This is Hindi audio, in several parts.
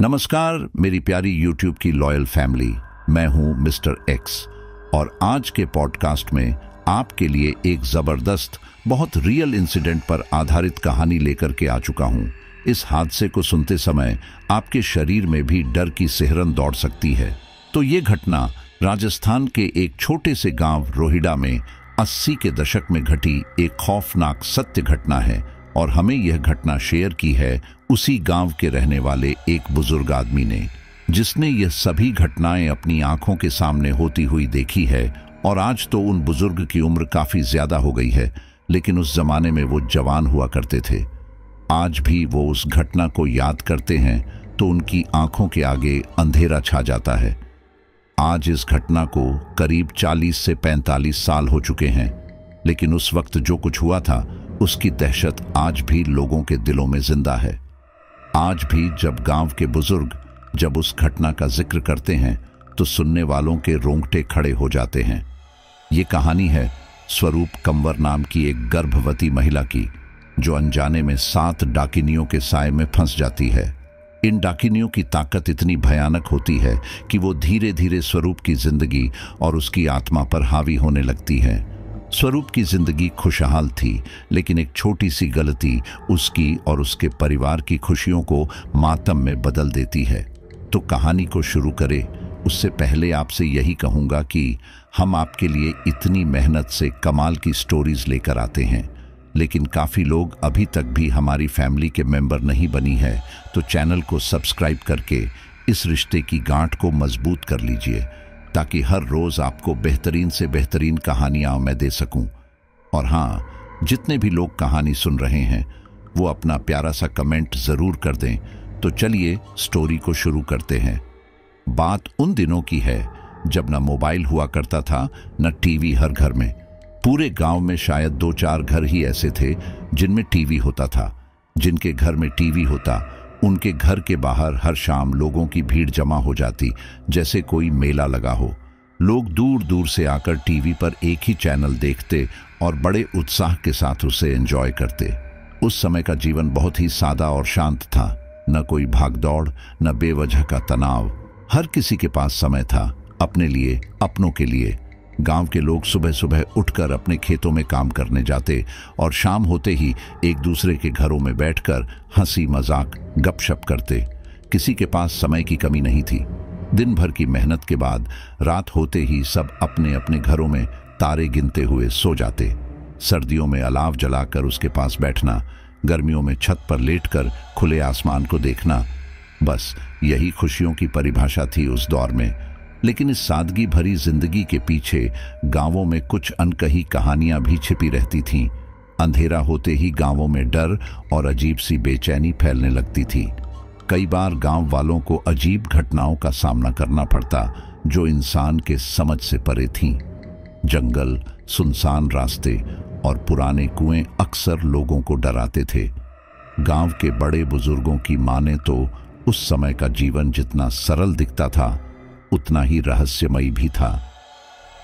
नमस्कार मेरी प्यारी YouTube की लॉयल फैमिली, मैं हूं मिस्टर एक्स और आज के पॉडकास्ट में आपके लिए एक ज़बरदस्त, बहुत रियल इंसिडेंट पर आधारित कहानी लेकर के आ चुका हूं। इस हादसे को सुनते समय आपके शरीर में भी डर की सिहरन दौड़ सकती है। तो ये घटना राजस्थान के एक छोटे से गांव रोहिड़ा में 80 के दशक में घटी एक खौफनाक सत्य घटना है और हमें यह घटना शेयर की है उसी गांव के रहने वाले एक बुजुर्ग आदमी ने, जिसने यह सभी घटनाएं अपनी आंखों के सामने होती हुई देखी है। और आज तो उन बुजुर्ग की उम्र काफी ज्यादा हो गई है, लेकिन उस जमाने में वो जवान हुआ करते थे। आज भी वो उस घटना को याद करते हैं तो उनकी आंखों के आगे अंधेरा छा जाता है। आज इस घटना को करीब 40 से 45 साल हो चुके हैं, लेकिन उस वक्त जो कुछ हुआ था उसकी दहशत आज भी लोगों के दिलों में जिंदा है। आज भी जब गांव के बुजुर्ग जब उस घटना का जिक्र करते हैं तो सुनने वालों के रोंगटे खड़े हो जाते हैं। ये कहानी है स्वरूप कंवर नाम की एक गर्भवती महिला की, जो अनजाने में 7 डाकिनियों के साए में फंस जाती है। इन डाकिनियों की ताकत इतनी भयानक होती है कि वो धीरे धीरे स्वरूप की जिंदगी और उसकी आत्मा पर हावी होने लगती है। स्वरूप की जिंदगी खुशहाल थी, लेकिन एक छोटी सी गलती उसकी और उसके परिवार की खुशियों को मातम में बदल देती है। तो कहानी को शुरू करें उससे पहले आपसे यही कहूँगा कि हम आपके लिए इतनी मेहनत से कमाल की स्टोरीज लेकर आते हैं, लेकिन काफ़ी लोग अभी तक भी हमारी फैमिली के मेंबर नहीं बनी है। तो चैनल को सब्सक्राइब करके इस रिश्ते की गांठ को मजबूत कर लीजिए, ताकि हर रोज़ आपको बेहतरीन से बेहतरीन कहानियाँ मैं दे सकूं। और हाँ, जितने भी लोग कहानी सुन रहे हैं वो अपना प्यारा सा कमेंट ज़रूर कर दें। तो चलिए स्टोरी को शुरू करते हैं। बात उन दिनों की है जब न मोबाइल हुआ करता था, न टीवी हर घर में। पूरे गांव में शायद 2-4 घर ही ऐसे थे जिनमें टीवी होता था। जिनके घर में टीवी होता उनके घर के बाहर हर शाम लोगों की भीड़ जमा हो जाती, जैसे कोई मेला लगा हो। लोग दूर दूर से आकर टीवी पर एक ही चैनल देखते और बड़े उत्साह के साथ उसे एंजॉय करते। उस समय का जीवन बहुत ही सादा और शांत था। न कोई भागदौड़, न बेवजह का तनाव। हर किसी के पास समय था अपने लिए, अपनों के लिए। गांव के लोग सुबह सुबह उठकर अपने खेतों में काम करने जाते और शाम होते ही एक दूसरे के घरों में बैठकर हंसी मजाक गपशप करते। किसी के पास समय की कमी नहीं थी। दिन भर की मेहनत के बाद रात होते ही सब अपने अपने घरों में तारे गिनते हुए सो जाते। सर्दियों में अलाव जलाकर उसके पास बैठना, गर्मियों में छत पर लेटकर खुले आसमान को देखना, बस यही खुशियों की परिभाषा थी उस दौर में। लेकिन इस सादगी भरी जिंदगी के पीछे गांवों में कुछ अनकही कहानियां भी छिपी रहती थीं। अंधेरा होते ही गांवों में डर और अजीब सी बेचैनी फैलने लगती थी। कई बार गांव वालों को अजीब घटनाओं का सामना करना पड़ता जो इंसान के समझ से परे थीं। जंगल, सुनसान रास्ते और पुराने कुएं अक्सर लोगों को डराते थे। गांव के बड़े बुजुर्गों की माने तो उस समय का जीवन जितना सरल दिखता था उतना ही रहस्यमयी भी था।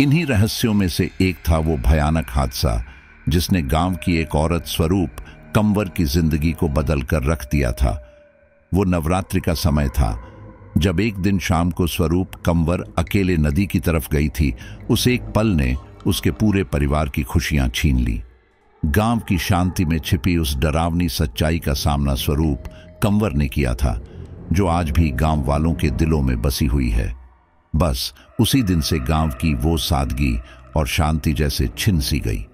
इन्हीं रहस्यों में से एक था वो भयानक हादसा जिसने गांव की एक औरत स्वरूप कंवर की जिंदगी को बदल कर रख दिया था। वो नवरात्रि का समय था जब एक दिन शाम को स्वरूप कंवर अकेले नदी की तरफ गई थी। उस एक पल ने उसके पूरे परिवार की खुशियां छीन ली। गांव की शांति में छिपी उस डरावनी सच्चाई का सामना स्वरूप कंवर ने किया था, जो आज भी गांव वालों के दिलों में बसी हुई है। बस उसी दिन से गांव की वो सादगी और शांति जैसे छिन सी गई।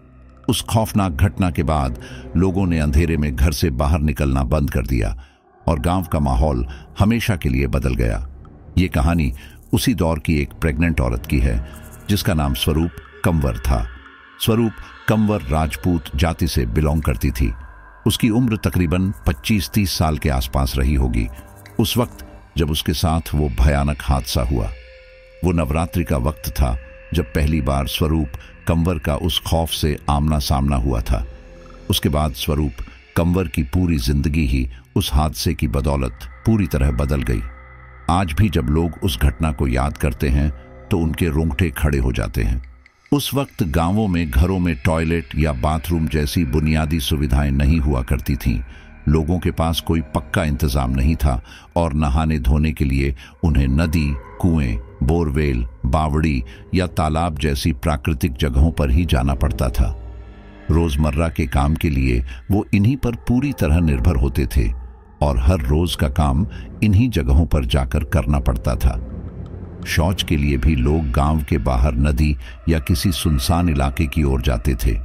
उस खौफनाक घटना के बाद लोगों ने अंधेरे में घर से बाहर निकलना बंद कर दिया और गांव का माहौल हमेशा के लिए बदल गया। ये कहानी उसी दौर की एक प्रेग्नेंट औरत की है जिसका नाम स्वरूप कंवर था। स्वरूप कंवर राजपूत जाति से बिलोंग करती थी। उसकी उम्र तकरीबन 25-30 साल के आसपास रही होगी उस वक्त जब उसके साथ वो भयानक हादसा हुआ। वो नवरात्रि का वक्त था जब पहली बार स्वरूप कंवर का उस खौफ से आमना सामना हुआ था। उसके बाद स्वरूप कंवर की पूरी जिंदगी ही उस हादसे की बदौलत पूरी तरह बदल गई। आज भी जब लोग उस घटना को याद करते हैं तो उनके रोंगटे खड़े हो जाते हैं। उस वक्त गांवों में घरों में टॉयलेट या बाथरूम जैसी बुनियादी सुविधाएं नहीं हुआ करती थीं। लोगों के पास कोई पक्का इंतजाम नहीं था और नहाने धोने के लिए उन्हें नदी, कुएं, बोरवेल, बावड़ी या तालाब जैसी प्राकृतिक जगहों पर ही जाना पड़ता था। रोजमर्रा के काम के लिए वो इन्हीं पर पूरी तरह निर्भर होते थे और हर रोज का काम इन्हीं जगहों पर जाकर करना पड़ता था। शौच के लिए भी लोग गांव के बाहर नदी या किसी सुनसान इलाके की ओर जाते थे।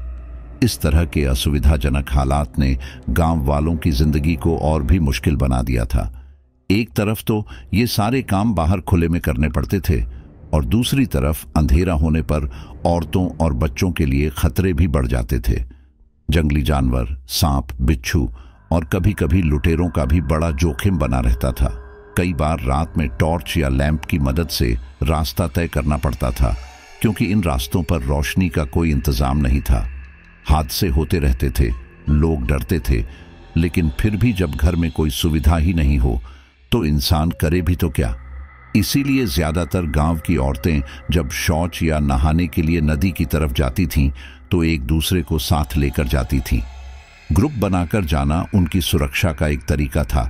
इस तरह के असुविधाजनक हालात ने गांव वालों की जिंदगी को और भी मुश्किल बना दिया था। एक तरफ तो ये सारे काम बाहर खुले में करने पड़ते थे और दूसरी तरफ अंधेरा होने पर औरतों और बच्चों के लिए खतरे भी बढ़ जाते थे। जंगली जानवर, सांप, बिच्छू और कभी-कभी लुटेरों का भी बड़ा जोखिम बना रहता था। कई बार रात में टॉर्च या लैंप की मदद से रास्ता तय करना पड़ता था, क्योंकि इन रास्तों पर रोशनी का कोई इंतजाम नहीं था। हादसे होते रहते थे, लोग डरते थे, लेकिन फिर भी जब घर में कोई सुविधा ही नहीं हो तो इंसान करे भी तो क्या। इसीलिए ज्यादातर गांव की औरतें जब शौच या नहाने के लिए नदी की तरफ जाती थीं तो एक दूसरे को साथ लेकर जाती थीं। ग्रुप बनाकर जाना उनकी सुरक्षा का एक तरीका था,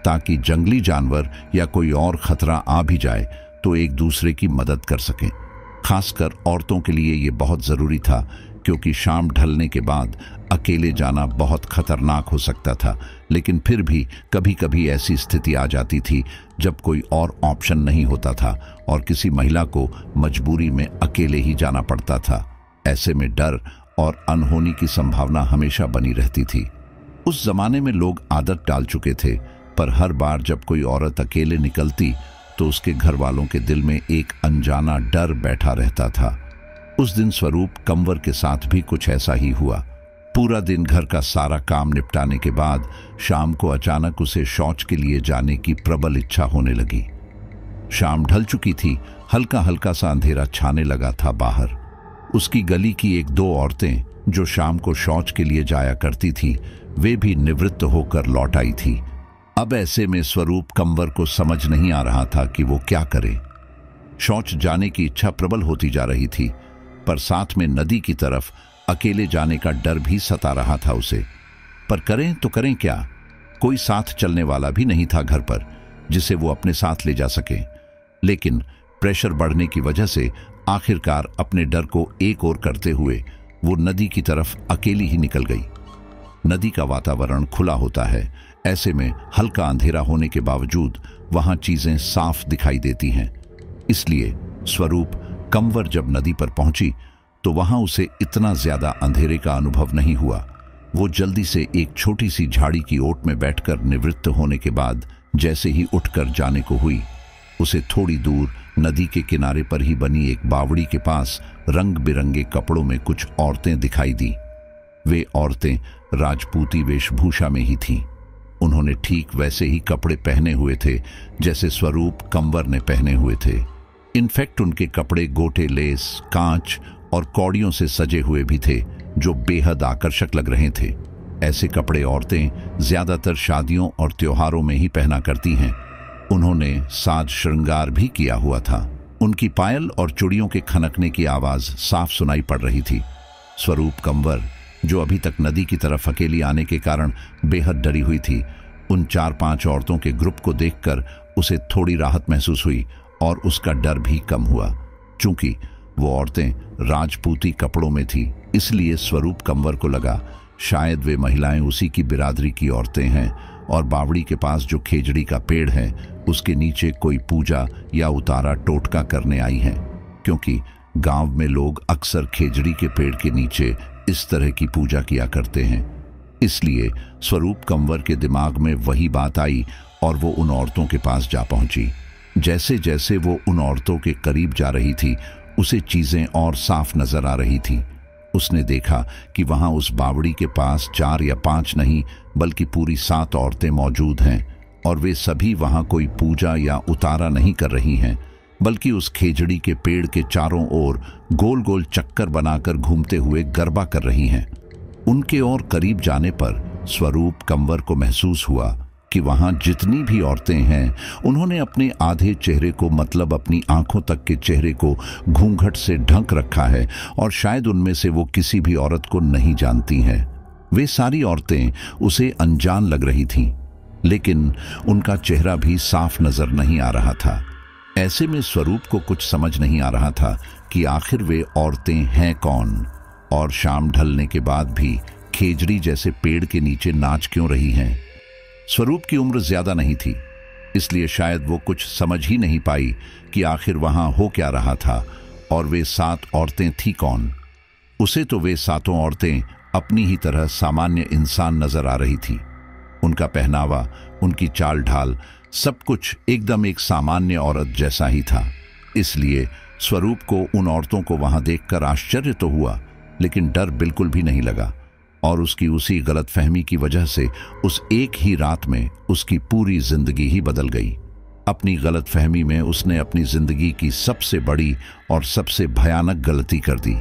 ताकि जंगली जानवर या कोई और खतरा आ भी जाए तो एक दूसरे की मदद कर सकें। खासकर औरतों के लिए ये बहुत ज़रूरी था, क्योंकि शाम ढलने के बाद अकेले जाना बहुत खतरनाक हो सकता था। लेकिन फिर भी कभी कभी ऐसी स्थिति आ जाती थी जब कोई और ऑप्शन नहीं होता था और किसी महिला को मजबूरी में अकेले ही जाना पड़ता था। ऐसे में डर और अनहोनी की संभावना हमेशा बनी रहती थी। उस जमाने में लोग आदत डाल चुके थे, पर हर बार जब कोई औरत अकेले निकलती तो उसके घर वालों के दिल में एक अनजाना डर बैठा रहता था। उस दिन स्वरूप कंवर के साथ भी कुछ ऐसा ही हुआ। पूरा दिन घर का सारा काम निपटाने के बाद शाम को अचानक उसे शौच के लिए जाने की प्रबल इच्छा होने लगी। शाम ढल चुकी थी, हल्का हल्का सा अंधेरा छाने लगा था बाहर। उसकी गली की एक दो औरतें जो शाम को शौच के लिए जाया करती थीं, वे भी निवृत्त होकर लौट आई थी। अब ऐसे में स्वरूप कंवर को समझ नहीं आ रहा था कि वो क्या करे। शौच जाने की इच्छा प्रबल होती जा रही थी, पर साथ में नदी की तरफ अकेले जाने का डर भी सता रहा था उसे। पर करें तो करें क्या? कोई साथ चलने वाला भी नहीं था घर पर जिसे वो अपने साथ ले जा सके। लेकिन प्रेशर बढ़ने की वजह से आखिरकार अपने डर को एक ओर करते हुए वो नदी की तरफ अकेली ही निकल गई। नदी का वातावरण खुला होता है, ऐसे में हल्का अंधेरा होने के बावजूद वहां चीजें साफ दिखाई देती हैं। इसलिए स्वरूप कंवर जब नदी पर पहुंची तो वहां उसे इतना ज्यादा अंधेरे का अनुभव नहीं हुआ। वो जल्दी से एक छोटी सी झाड़ी की ओट में बैठकर निवृत्त होने के बाद जैसे ही उठकर जाने को हुई, उसे थोड़ी दूर नदी के किनारे पर ही बनी एक बावड़ी के पास रंग बिरंगे कपड़ों में कुछ औरतें दिखाई दी। वे औरतें राजपूती वेशभूषा में ही थीं। उन्होंने ठीक वैसे ही कपड़े पहने हुए थे जैसे स्वरूप कंवर ने पहने हुए थे। इनफैक्ट उनके कपड़े गोटे लेस, कांच और कौड़ियों से सजे हुए भी थे, जो बेहद आकर्षक लग रहे थे। ऐसे कपड़े औरतें ज्यादातर शादियों और त्योहारों में ही पहना करती हैं। उन्होंने साज श्रृंगार भी किया हुआ था। उनकी पायल और चूड़ियों के खनकने की आवाज साफ सुनाई पड़ रही थी। स्वरूप कंवर, जो अभी तक नदी की तरफ अकेली आने के कारण बेहद डरी हुई थी, उन 4-5 औरतों के ग्रुप को देखकर उसे थोड़ी राहत महसूस हुई और उसका डर भी कम हुआ। चूंकि वो औरतें राजपूती कपड़ों में थी, इसलिए स्वरूप कंवर को लगा शायद वे महिलाएं उसी की बिरादरी की औरतें हैं और बावड़ी के पास जो खेजड़ी का पेड़ है उसके नीचे कोई पूजा या उतारा टोटका करने आई हैं, क्योंकि गांव में लोग अक्सर खेजड़ी के पेड़ के नीचे इस तरह की पूजा किया करते हैं। इसलिए स्वरूप कंवर के दिमाग में वही बात आई और वो उन औरतों के पास जा पहुंची। जैसे जैसे वो उन औरतों के करीब जा रही थी, उसे चीजें और साफ नजर आ रही थी। उसने देखा कि वहां उस बावड़ी के पास 4 या 5 नहीं बल्कि पूरी 7 औरतें मौजूद हैं और वे सभी वहां कोई पूजा या उतारा नहीं कर रही हैं, बल्कि उस खेजड़ी के पेड़ के चारों ओर गोल गोल चक्कर बनाकर घूमते हुए गरबा कर रही हैं। उनके और करीब जाने पर स्वरूप कंवर को महसूस हुआ कि वहां जितनी भी औरतें हैं, उन्होंने अपने आधे चेहरे को, मतलब अपनी आंखों तक के चेहरे को घूंघट से ढक रखा है और शायद उनमें से वो किसी भी औरत को नहीं जानती हैं। वे सारी औरतें उसे अनजान लग रही थीं, लेकिन उनका चेहरा भी साफ नजर नहीं आ रहा था। ऐसे में स्वरूप को कुछ समझ नहीं आ रहा था कि आखिर वे औरतें हैं कौन, और शाम ढलने के बाद भी खेजड़ी जैसे पेड़ के नीचे नाच क्यों रही हैं। स्वरूप की उम्र ज्यादा नहीं थी, इसलिए शायद वो कुछ समझ ही नहीं पाई कि आखिर वहां हो क्या रहा था और वे 7 औरतें थी कौन। उसे तो वे 7 औरतें अपनी ही तरह सामान्य इंसान नजर आ रही थी। उनका पहनावा, उनकी चाल ढाल, सब कुछ एकदम एक सामान्य औरत जैसा ही था। इसलिए स्वरूप को उन औरतों को वहां देखकर आश्चर्य तो हुआ, लेकिन डर बिल्कुल भी नहीं लगा। और उसकी उसी गलतफहमी की वजह से उस एक ही रात में उसकी पूरी जिंदगी ही बदल गई। अपनी गलतफहमी में उसने अपनी जिंदगी की सबसे बड़ी और सबसे भयानक गलती कर दी।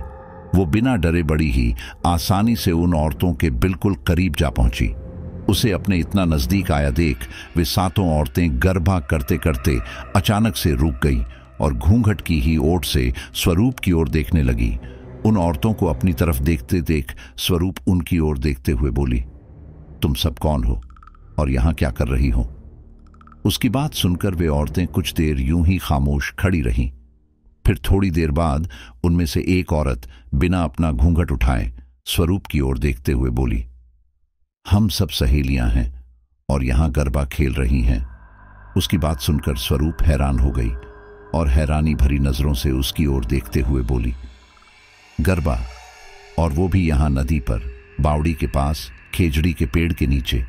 वो बिना डरे बड़ी ही आसानी से उन औरतों के बिल्कुल करीब जा पहुंची। उसे अपने इतना नजदीक आया देख वे 7 औरतें गरबा करते करते अचानक से रुक गई और घूंघट की ही ओट से स्वरूप की ओर देखने लगी। उन औरतों को अपनी तरफ देखते देख स्वरूप उनकी ओर देखते हुए बोली, तुम सब कौन हो और यहां क्या कर रही हो? उसकी बात सुनकर वे औरतें कुछ देर यूं ही खामोश खड़ी रहीं। फिर थोड़ी देर बाद उनमें से एक औरत बिना अपना घूंघट उठाए स्वरूप की ओर देखते हुए बोली, हम सब सहेलियां हैं और यहां गरबा खेल रही हैं। उसकी बात सुनकर स्वरूप हैरान हो गई और हैरानी भरी नजरों से उसकी ओर देखते हुए बोली, गरबा, और वो भी यहां नदी पर, बावड़ी के पास, खेजड़ी के पेड़ के नीचे।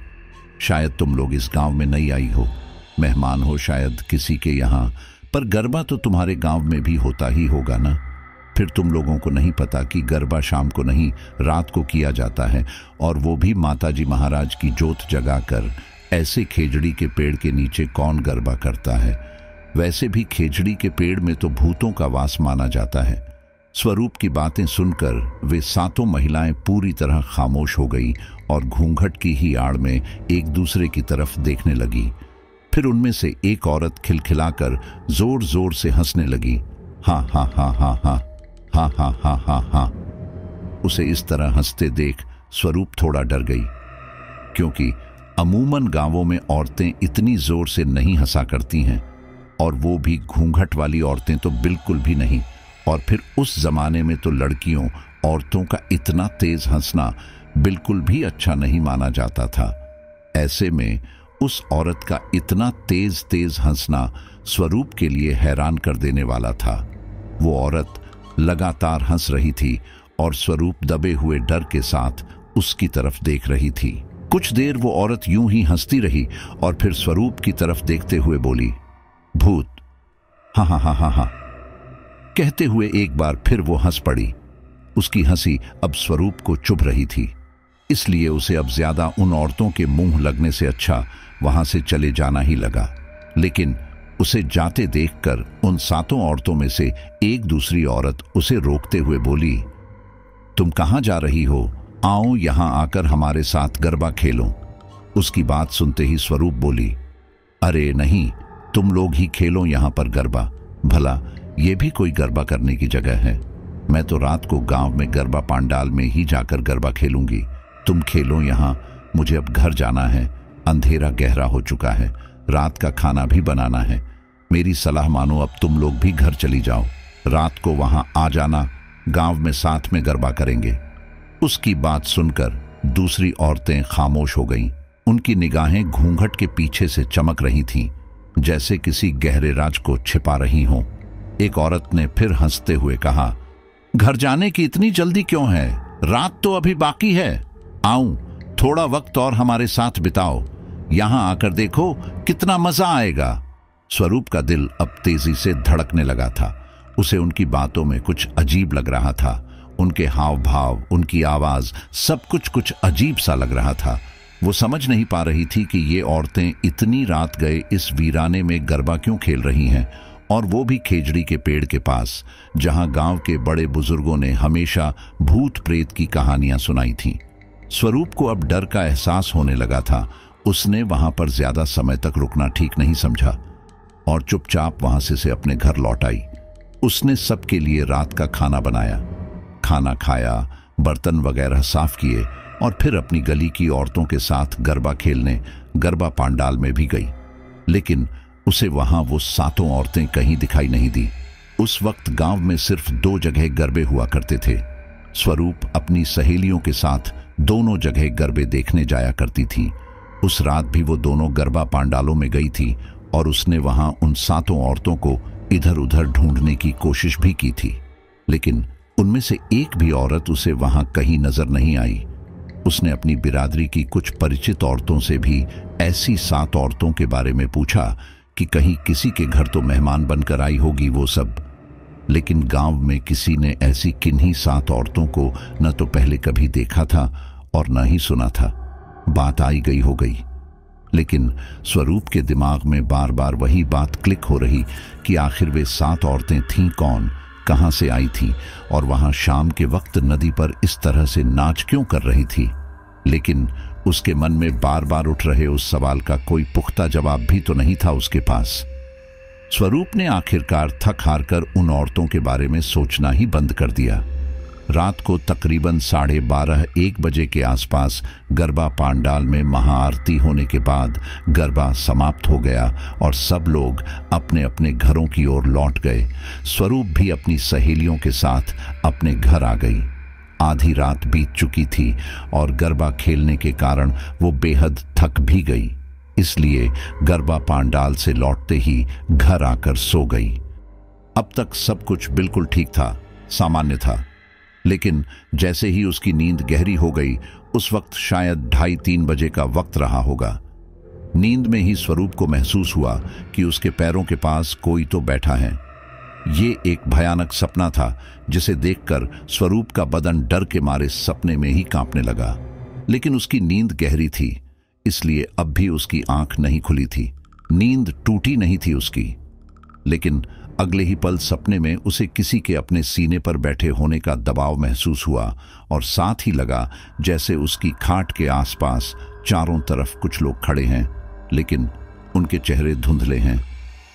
शायद तुम लोग इस गांव में नई आई हो, मेहमान हो शायद किसी के यहां, पर गरबा तो तुम्हारे गांव में भी होता ही होगा ना। फिर तुम लोगों को नहीं पता कि गरबा शाम को नहीं रात को किया जाता है, और वो भी माताजी महाराज की जोत जगाकर। ऐसे खेजड़ी के पेड़ के नीचे कौन गरबा करता है? वैसे भी खेजड़ी के पेड़ में तो भूतों का वास माना जाता है। स्वरूप की बातें सुनकर वे 7 महिलाएं पूरी तरह खामोश हो गई और घूंघट की ही आड़ में एक दूसरे की तरफ देखने लगी। फिर उनमें से एक औरत खिलखिलाकर जोर जोर से हंसने लगी, हाँ हाँ हाँ हाँ हाँ हाँ हाँ हाँ हाँ हाँ। उसे इस तरह हंसते देख स्वरूप थोड़ा डर गई, क्योंकि अमूमन गांवों में औरतें इतनी जोर से नहीं हंसा करती हैं, और वो भी घूंघट वाली औरतें तो बिल्कुल भी नहीं। और फिर उस जमाने में तो लड़कियों, औरतों का इतना तेज हंसना बिल्कुल भी अच्छा नहीं माना जाता था। ऐसे में उस औरत का इतना तेज तेज हंसना स्वरूप के लिए हैरान कर देने वाला था। वो औरत लगातार हंस रही थी और स्वरूप दबे हुए डर के साथ उसकी तरफ देख रही थी। कुछ देर वो औरत यूं ही हंसती रही और फिर स्वरूप की तरफ देखते हुए बोली, भूत, हाँ हाँ हाँ हाँ हाँ। कहते हुए एक बार फिर वो हंस पड़ी। उसकी हंसी अब स्वरूप को चुभ रही थी, इसलिए उसे अब ज्यादा उन औरतों के मुंह लगने से अच्छा वहां से चले जाना ही लगा। लेकिन उसे जाते देखकर उन 7 औरतों में से एक दूसरी औरत उसे रोकते हुए बोली, तुम कहां जा रही हो? आओ यहां आकर हमारे साथ गरबा खेलो। उसकी बात सुनते ही स्वरूप बोली, अरे नहीं, तुम लोग ही खेलो यहां पर गरबा। भला ये भी कोई गरबा करने की जगह है? मैं तो रात को गांव में गरबा पांडाल में ही जाकर गरबा खेलूंगी। तुम खेलो यहां, मुझे अब घर जाना है। अंधेरा गहरा हो चुका है, रात का खाना भी बनाना है। मेरी सलाह मानो, अब तुम लोग भी घर चली जाओ। रात को वहां आ जाना, गांव में साथ में गरबा करेंगे। उसकी बात सुनकर दूसरी औरतें खामोश हो गईं। उनकी निगाहें घूंघट के पीछे से चमक रही थीं, जैसे किसी गहरे राज को छिपा रही हों। एक औरत ने फिर हंसते हुए कहा, घर जाने की इतनी जल्दी क्यों है? रात तो अभी बाकी है। आओ, थोड़ा वक्त और हमारे साथ बिताओ। यहां आकर देखो कितना मजा आएगा। स्वरूप का दिल अब तेजी से धड़कने लगा था। उसे उनकी बातों में कुछ अजीब लग रहा था। उनके हाव भाव, उनकी आवाज, सब कुछ अजीब सा लग रहा था। वो समझ नहीं पा रही थी कि ये औरतें इतनी रात गए इस वीराने में गरबा क्यों खेल रही हैं, और वो भी खेजड़ी के पेड़ के पास, जहां गांव के बड़े बुजुर्गों ने हमेशा भूत प्रेत की कहानियां सुनाई थीं। स्वरूप को अब डर का एहसास होने लगा था। उसने वहां पर ज्यादा समय तक रुकना ठीक नहीं समझा और चुपचाप वहां से अपने घर लौट आई। उसने सबके लिए रात का खाना बनाया, खाना खाया, बर्तन वगैरह साफ किए, और फिर अपनी गली की औरतों के साथ गरबा खेलने गरबा पांडाल में भी गई। लेकिन उसे वहां वो सातों औरतें कहीं दिखाई नहीं दी। उस वक्त गांव में सिर्फ 2 जगह गरबे हुआ करते थे। स्वरूप अपनी सहेलियों के साथ दोनों जगह गरबे देखने जाया करती थी। उस रात भी वो दोनों गरबा पांडालों में गई थी और उसने वहां उन सातों औरतों को इधर उधर ढूंढने की कोशिश भी की थी, लेकिन उनमें से एक भी औरत उसे वहां कहीं नजर नहीं आई। उसने अपनी बिरादरी की कुछ परिचित औरतों से भी ऐसी 7 औरतों के बारे में पूछा कि कहीं किसी के घर तो मेहमान बनकर आई होगी वो सब, लेकिन गांव में किसी ने ऐसी किन्हीं 7 औरतों को न तो पहले कभी देखा था और न ही सुना था। बात आई गई हो गई, लेकिन स्वरूप के दिमाग में बार बार वही बात क्लिक हो रही कि आखिर वे 7 औरतें थीं कौन, कहां से आई थीं और वहां शाम के वक्त नदी पर इस तरह से नाच क्यों कर रही थी। लेकिन उसके मन में बार बार उठ रहे उस सवाल का कोई पुख्ता जवाब भी तो नहीं था उसके पास। स्वरूप ने आखिरकार थक हार कर उन औरतों के बारे में सोचना ही बंद कर दिया। रात को तकरीबन 12:30-1 बजे के आसपास गरबा पांडाल में महाआरती होने के बाद गरबा समाप्त हो गया और सब लोग अपने अपने घरों की ओर लौट गए। स्वरूप भी अपनी सहेलियों के साथ अपने घर आ गई। आधी रात बीत चुकी थी और गरबा खेलने के कारण वो बेहद थक भी गई, इसलिए गरबा पांडाल से लौटते ही घर आकर सो गई। अब तक सब कुछ बिल्कुल ठीक था, सामान्य था, लेकिन जैसे ही उसकी नींद गहरी हो गई, उस वक्त शायद 2:30-3 बजे का वक्त रहा होगा। नींद में ही स्वरूप को महसूस हुआ कि उसके पैरों के पास कोई तो बैठा है। ये एक भयानक सपना था जिसे देखकर स्वरूप का बदन डर के मारे सपने में ही कांपने लगा। लेकिन उसकी नींद गहरी थी, इसलिए अब भी उसकी आंख नहीं खुली थी। नींद टूटी नहीं थी उसकी, लेकिन अगले ही पल सपने में उसे किसी के अपने सीने पर बैठे होने का दबाव महसूस हुआ और साथ ही लगा जैसे उसकी खाट के आसपास चारों तरफ कुछ लोग खड़े हैं, लेकिन उनके चेहरे धुंधले हैं।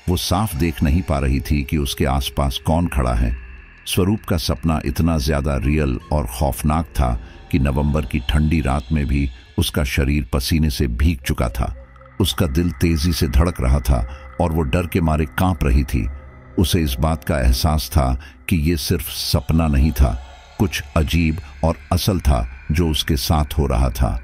वो साफ देख नहीं पा रही थी कि उसके आसपास कौन खड़ा है। स्वरूप का सपना इतना ज्यादा रियल और खौफनाक था कि नवंबर की ठंडी रात में भी उसका शरीर पसीने से भीग चुका था। उसका दिल तेजी से धड़क रहा था और वो डर के मारे कांप रही थी। उसे इस बात का एहसास था कि ये सिर्फ सपना नहीं था, कुछ अजीब और असल था जो उसके साथ हो रहा था।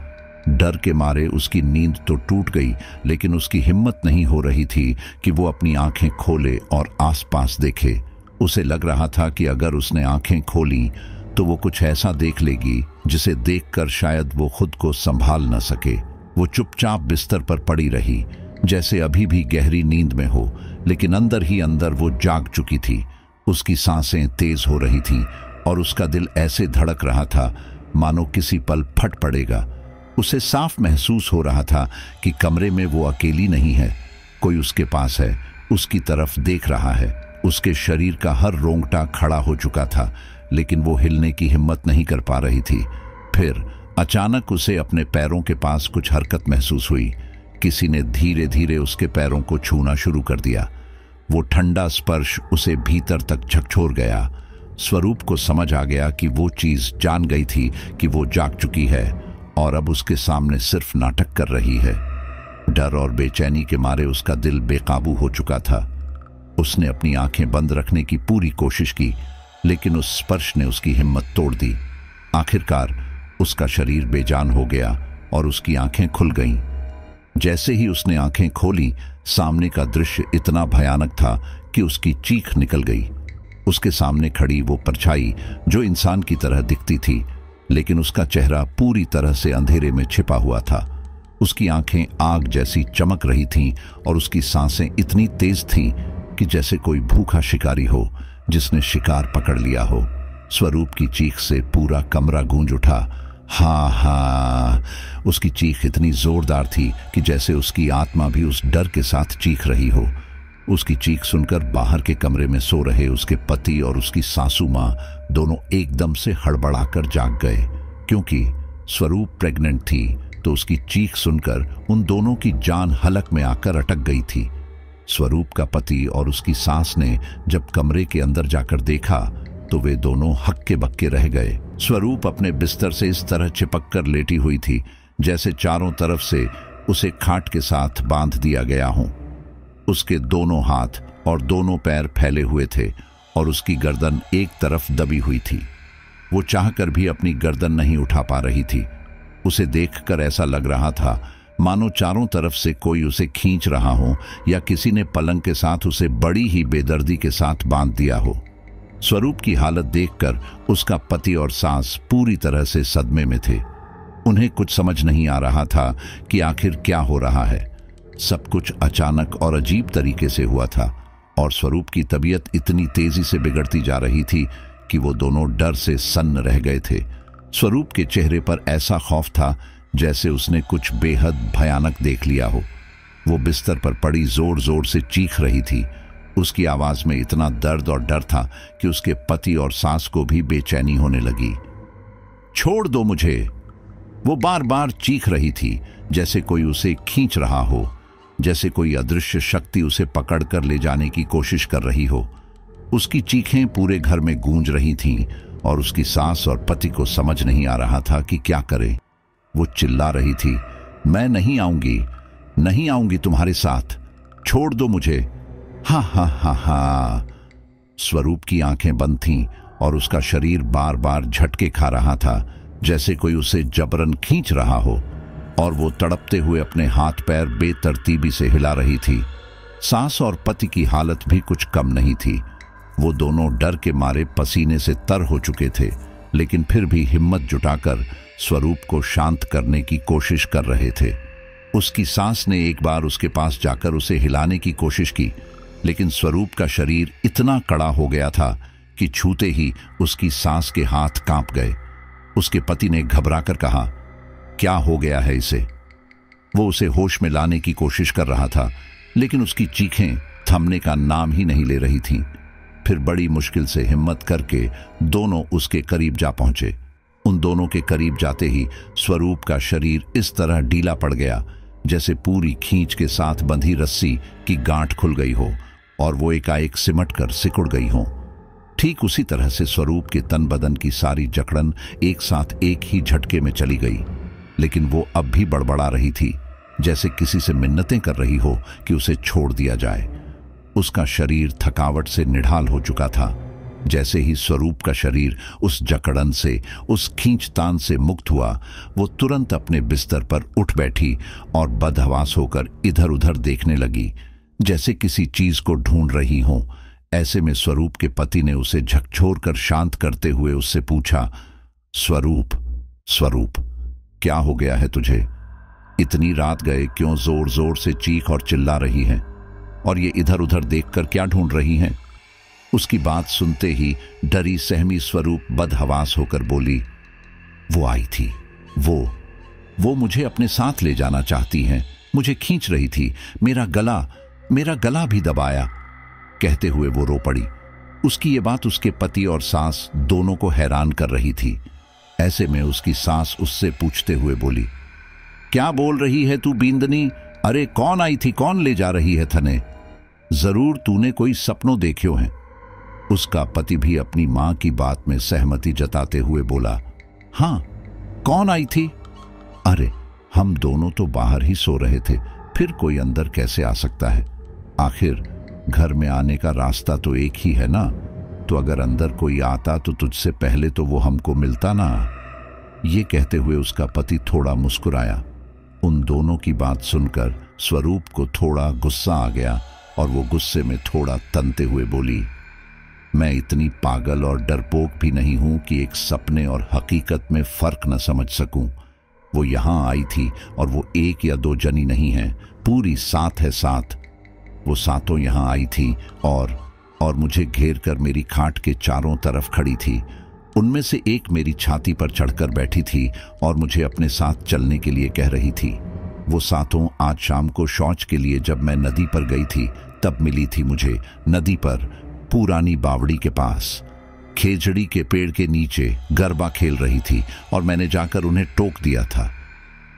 डर के मारे उसकी नींद तो टूट गई, लेकिन उसकी हिम्मत नहीं हो रही थी कि वो अपनी आंखें खोले और आसपास देखे। उसे लग रहा था कि अगर उसने आंखें खोली तो वो कुछ ऐसा देख लेगी जिसे देखकर शायद वो खुद को संभाल न सके। वो चुपचाप बिस्तर पर पड़ी रही, जैसे अभी भी गहरी नींद में हो, लेकिन अंदर ही अंदर वो जाग चुकी थी। उसकी सांसें तेज हो रही थीं और उसका दिल ऐसे धड़क रहा था मानो किसी पल फट पड़ेगा। उसे साफ महसूस हो रहा था कि कमरे में वो अकेली नहीं है, कोई उसके पास है, उसकी तरफ देख रहा है। उसके शरीर का हर रोंगटा खड़ा हो चुका था, लेकिन वो हिलने की हिम्मत नहीं कर पा रही थी। फिर अचानक उसे अपने पैरों के पास कुछ हरकत महसूस हुई। किसी ने धीरे धीरे उसके पैरों को छूना शुरू कर दिया। वो ठंडा स्पर्श उसे भीतर तक झकझोर गया। स्वरूप को समझ आ गया कि वो चीज जान गई थी कि वो जाग चुकी है और अब उसके सामने सिर्फ नाटक कर रही है। डर और बेचैनी के मारे उसका दिल बेकाबू हो चुका था। उसने अपनी आंखें बंद रखने की पूरी कोशिश की, लेकिन उस स्पर्श ने उसकी हिम्मत तोड़ दी। आखिरकार उसका शरीर बेजान हो गया और उसकी आंखें खुल गईं। जैसे ही उसने आंखें खोली, सामने का दृश्य इतना भयानक था कि उसकी चीख निकल गई। उसके सामने खड़ी वो परछाई जो इंसान की तरह दिखती थी, लेकिन उसका चेहरा पूरी तरह से अंधेरे में छिपा हुआ था। उसकी आंखें आग जैसी चमक रही थीं और उसकी सांसें इतनी तेज थीं कि जैसे कोई भूखा शिकारी हो जिसने शिकार पकड़ लिया हो। स्वरूप की चीख से पूरा कमरा गूंज उठा। हाँ हाँ, उसकी चीख इतनी जोरदार थी कि जैसे उसकी आत्मा भी उस डर के साथ चीख रही हो। उसकी चीख सुनकर बाहर के कमरे में सो रहे उसके पति और उसकी सासू माँ दोनों एकदम से हड़बड़ाकर जाग गए। क्योंकि स्वरूप प्रेग्नेंट थी तो उसकी चीख सुनकर उन दोनों की जान हलक में आकर अटक गई थी। स्वरूप का पति और उसकी सास ने जब कमरे के अंदर जाकर देखा तो वे दोनों हक्के बक्के रह गए। स्वरूप अपने बिस्तर से इस तरह चिपक कर लेटी हुई थी जैसे चारों तरफ से उसे खाट के साथ बांध दिया गया हो। उसके दोनों हाथ और दोनों पैर फैले हुए थे और उसकी गर्दन एक तरफ दबी हुई थी। वो चाहकर भी अपनी गर्दन नहीं उठा पा रही थी। उसे देखकर ऐसा लग रहा था मानो चारों तरफ से कोई उसे खींच रहा हो या किसी ने पलंग के साथ उसे बड़ी ही बेदर्दी के साथ बांध दिया हो। स्वरूप की हालत देखकर उसका पति और सास पूरी तरह से सदमे में थे। उन्हें कुछ समझ नहीं आ रहा था कि आखिर क्या हो रहा है। सब कुछ अचानक और अजीब तरीके से हुआ था और स्वरूप की तबीयत इतनी तेजी से बिगड़ती जा रही थी कि वो दोनों डर से सन्न रह गए थे। स्वरूप के चेहरे पर ऐसा खौफ था जैसे उसने कुछ बेहद भयानक देख लिया हो। वो बिस्तर पर पड़ी जोर जोर से चीख रही थी। उसकी आवाज में इतना दर्द और डर था कि उसके पति और सास को भी बेचैनी होने लगी। छोड़ दो मुझे, वो बार बार चीख रही थी जैसे कोई उसे खींच रहा हो, जैसे कोई अदृश्य शक्ति उसे पकड़कर ले जाने की कोशिश कर रही हो। उसकी चीखें पूरे घर में गूंज रही थीं और उसकी सास और पति को समझ नहीं आ रहा था कि क्या करे। वो चिल्ला रही थी, मैं नहीं आऊंगी, नहीं आऊंगी तुम्हारे साथ, छोड़ दो मुझे। हा हा हा हा। स्वरूप की आंखें बंद थीं और उसका शरीर बार बार झटके खा रहा था जैसे कोई उसे जबरन खींच रहा हो और वो तड़पते हुए अपने हाथ पैर बेतरतीबी से हिला रही थी। सास और पति की हालत भी कुछ कम नहीं थी। वो दोनों डर के मारे पसीने से तर हो चुके थे, लेकिन फिर भी हिम्मत जुटाकर स्वरूप को शांत करने की कोशिश कर रहे थे। उसकी सास ने एक बार उसके पास जाकर उसे हिलाने की कोशिश की, लेकिन स्वरूप का शरीर इतना कड़ा हो गया था कि छूते ही उसकी सास के हाथ कांप गए। उसके पति ने घबराकर कहा, क्या हो गया है इसे? वो उसे होश में लाने की कोशिश कर रहा था, लेकिन उसकी चीखें थमने का नाम ही नहीं ले रही थीं। फिर बड़ी मुश्किल से हिम्मत करके दोनों उसके करीब जा पहुंचे। उन दोनों के करीब जाते ही स्वरूप का शरीर इस तरह ढीला पड़ गया जैसे पूरी खींच के साथ बंधी रस्सी की गांठ खुल गई हो और वो एकाएक सिमट कर सिकुड़ गई हो। ठीक उसी तरह से स्वरूप के तन बदन की सारी जकड़न एक साथ एक ही झटके में चली गई, लेकिन वो अब भी बड़बड़ा रही थी जैसे किसी से मिन्नतें कर रही हो कि उसे छोड़ दिया जाए। उसका शरीर थकावट से निढाल हो चुका था। जैसे ही स्वरूप का शरीर उस जकड़न से, उस खींचतान से मुक्त हुआ, वो तुरंत अपने बिस्तर पर उठ बैठी और बदहवास होकर इधर उधर देखने लगी जैसे किसी चीज को ढूंढ रही हो। ऐसे में स्वरूप के पति ने उसे झकझोर कर शांत करते हुए उससे पूछा, स्वरूप, स्वरूप, क्या हो गया है तुझे? इतनी रात गए क्यों जोर जोर से चीख और चिल्ला रही है, और ये इधर उधर देखकर क्या ढूंढ रही हैं? उसकी बात सुनते ही डरी सहमी स्वरूप बदहवास होकर बोली, वो आई थी, वो मुझे अपने साथ ले जाना चाहती हैं, मुझे खींच रही थी, मेरा गला भी दबाया। कहते हुए वो रो पड़ी। उसकी ये बात उसके पति और सास दोनों को हैरान कर रही थी। ऐसे में उसकी सास उससे पूछते हुए बोली, क्या बोल रही है तू बींदनी? अरे कौन आई थी, कौन ले जा रही है थने? जरूर तूने कोई सपनों देख्यो हैं। उसका पति भी अपनी मां की बात में सहमति जताते हुए बोला, हां, कौन आई थी? अरे हम दोनों तो बाहर ही सो रहे थे, फिर कोई अंदर कैसे आ सकता है? आखिर घर में आने का रास्ता तो एक ही है ना, तो अगर अंदर कोई आता तो तुझसे पहले तो वो हमको मिलता ना। ये कहते हुए उसका पति थोड़ा मुस्कुराया। उन दोनों की बात सुनकर स्वरूप को थोड़ा गुस्सा आ गया और वो गुस्से में थोड़ा तनते हुए बोली, मैं इतनी पागल और डरपोक भी नहीं हूं कि एक सपने और हकीकत में फर्क न समझ सकूं। वो यहां आई थी और वो एक या दो जनी नहीं है, पूरी 7 है, 7। वो 7 यहां आई थी और मुझे घेर कर मेरी खाट के चारों तरफ खड़ी थी। उनमें से एक मेरी छाती पर चढ़कर बैठी थी और मुझे अपने साथ चलने के लिए कह रही थी। वो 7 आज शाम को शौच के लिए जब मैं नदी पर गई थी तब मिली थी मुझे, नदी पर, पुरानी बावड़ी के पास, खेजड़ी के पेड़ के नीचे गरबा खेल रही थी और मैंने जाकर उन्हें टोक दिया था।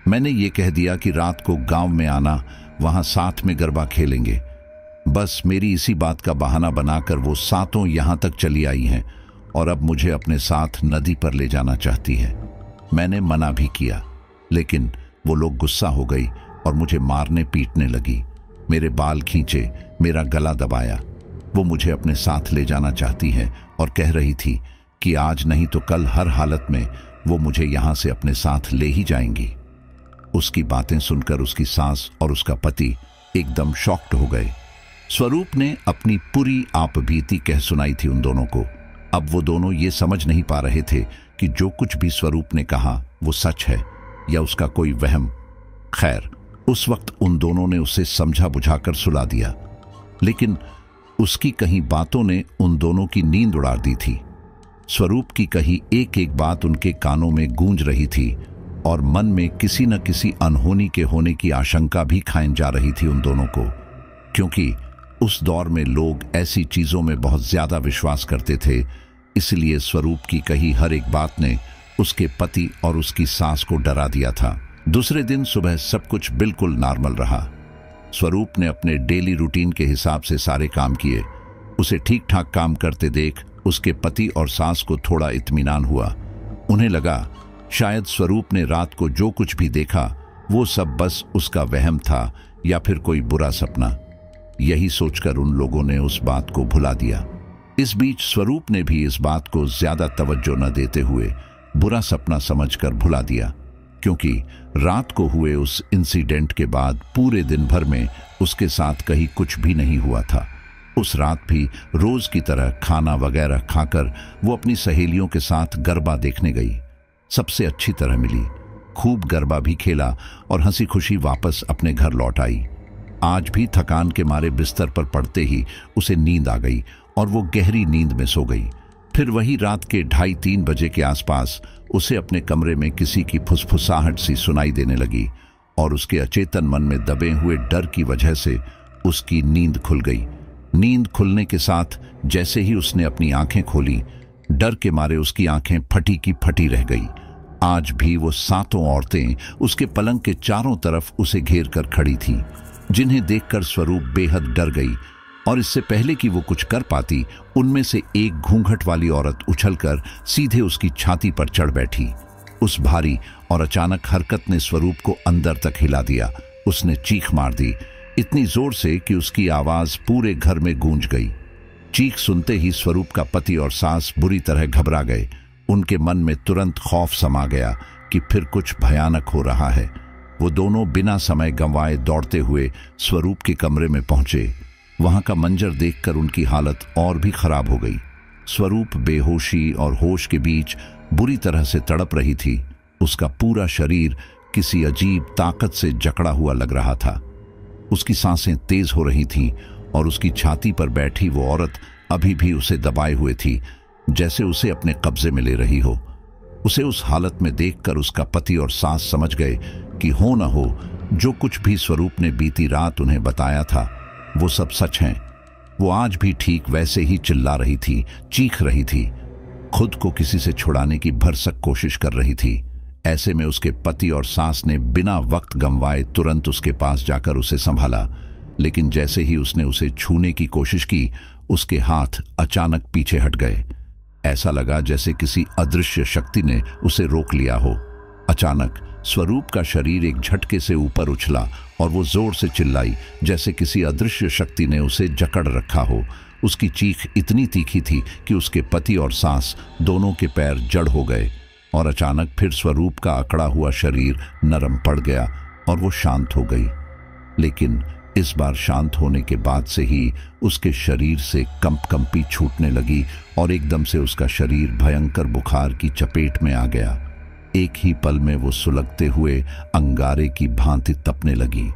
मैंने ये कह दिया कि रात को गांव में आना, वहां साथ में गरबा खेलेंगे। बस मेरी इसी बात का बहाना बनाकर वो 7 यहां तक चली आई हैं और अब मुझे अपने साथ नदी पर ले जाना चाहती है। मैंने मना भी किया, लेकिन वो लोग गुस्सा हो गई और मुझे मारने पीटने लगी। मेरे बाल खींचे, मेरा गला दबाया। वो मुझे अपने साथ ले जाना चाहती है और कह रही थी कि आज नहीं तो कल हर हालत में वो मुझे यहां से अपने साथ ले ही जाएंगी। उसकी बातें सुनकर उसकी सास और उसका पति एकदम शॉक्ड हो गए। स्वरूप ने अपनी पूरी आपबीती कह सुनाई थी उन दोनों को। अब वो दोनों ये समझ नहीं पा रहे थे कि जो कुछ भी स्वरूप ने कहा वो सच है या उसका कोई वहम। खैर, उस वक्त उन दोनों ने उसे समझा बुझाकर सुला दिया, लेकिन उसकी कहीं बातों ने उन दोनों की नींद उड़ा दी थी। स्वरूप की कही एक एक बात उनके कानों में गूंज रही थी और मन में किसी न किसी अनहोनी के होने की आशंका भी खाई जा रही थी उन दोनों को, क्योंकि उस दौर में लोग ऐसी चीजों में बहुत ज्यादा विश्वास करते थे। इसलिए स्वरूप की कही हर एक बात ने उसके पति और उसकी सास को डरा दिया था। दूसरे दिन सुबह सब कुछ बिल्कुल नॉर्मल रहा। स्वरूप ने अपने डेली रूटीन के हिसाब से सारे काम किए। उसे ठीक ठाक काम करते देख उसके पति और सास को थोड़ा इत्मीनान हुआ। उन्हें लगा शायद स्वरूप ने रात को जो कुछ भी देखा वो सब बस उसका वहम था या फिर कोई बुरा सपना। यही सोचकर उन लोगों ने उस बात को भुला दिया। इस बीच स्वरूप ने भी इस बात को ज्यादा तवज्जो न देते हुए बुरा सपना समझकर भुला दिया, क्योंकि रात को हुए उस इंसिडेंट के बाद पूरे दिन भर में उसके साथ कहीं कुछ भी नहीं हुआ था। उस रात भी रोज की तरह खाना वगैरह खाकर वो अपनी सहेलियों के साथ गरबा देखने गई। सबसे अच्छी तरह मिली, खूब गरबा भी खेला और हंसी खुशी वापस अपने घर लौट आई। आज भी थकान के मारे बिस्तर पर पड़ते ही उसे नींद आ गई और वो गहरी नींद में सो गई। फिर वही रात के 2:30-3 बजे के आसपास उसे अपने कमरे में किसी की फुसफुसाहट सी सुनाई देने लगी और उसके अचेतन मन में दबे हुए डर की वजह से उसकी नींद खुल गई। नींद खुलने के साथ जैसे ही उसने अपनी आंखें खोली, डर के मारे उसकी आंखें फटी की फटी रह गई। आज भी वो 7 औरतें उसके पलंग के चारों तरफ उसे घेर कर खड़ी थीं, जिन्हें देखकर स्वरूप बेहद डर गई और इससे पहले कि वो कुछ कर पाती, उनमें से एक घूंघट वाली औरत उछलकर सीधे उसकी छाती पर चढ़ बैठी। उस भारी और अचानक हरकत ने स्वरूप को अंदर तक हिला दिया। उसने चीख मार दी, इतनी जोर से कि उसकी आवाज पूरे घर में गूंज गई। चीख सुनते ही स्वरूप का पति और सास बुरी तरह घबरा गए। उनके मन में तुरंत खौफ समा गया कि फिर कुछ भयानक हो रहा है। वो दोनों बिना समय गंवाए दौड़ते हुए स्वरूप के कमरे में पहुंचे। वहां का मंजर देखकर उनकी हालत और भी खराब हो गई। स्वरूप बेहोशी और होश के बीच बुरी तरह से तड़प रही थी। उसका पूरा शरीर किसी अजीब ताकत से जकड़ा हुआ लग रहा था। उसकी सांसें तेज हो रही थीं और उसकी छाती पर बैठी वो औरत अभी भी उसे दबाए हुए थी, जैसे उसे अपने कब्जे में ले रही हो। उसे उस हालत में देखकर उसका पति और सास समझ गए कि हो न हो जो कुछ भी स्वरूप ने बीती रात उन्हें बताया था वो सब सच है। वो आज भी ठीक वैसे ही चिल्ला रही थी, चीख रही थी, खुद को किसी से छुड़ाने की भरसक कोशिश कर रही थी। ऐसे में उसके पति और सास ने बिना वक्त गंवाए तुरंत उसके पास जाकर उसे संभाला, लेकिन जैसे ही उसने उसे छूने की कोशिश की, उसके हाथ अचानक पीछे हट गए। ऐसा लगा जैसे किसी अदृश्य शक्ति ने उसे रोक लिया हो। अचानक स्वरूप का शरीर एक झटके से ऊपर उछला और वो जोर से चिल्लाई, जैसे किसी अदृश्य शक्ति ने उसे जकड़ रखा हो। उसकी चीख इतनी तीखी थी कि उसके पति और सास दोनों के पैर जड़ हो गए और अचानक फिर स्वरूप का अकड़ा हुआ शरीर नरम पड़ गया और वो शांत हो गई। लेकिन इस बार शांत होने के बाद से ही उसके शरीर से कंपकंपी छूटने लगी और एकदम से उसका शरीर भयंकर बुखार की चपेट में आ गया। एक ही पल में वो सुलगते हुए अंगारे की भांति तपने लगी।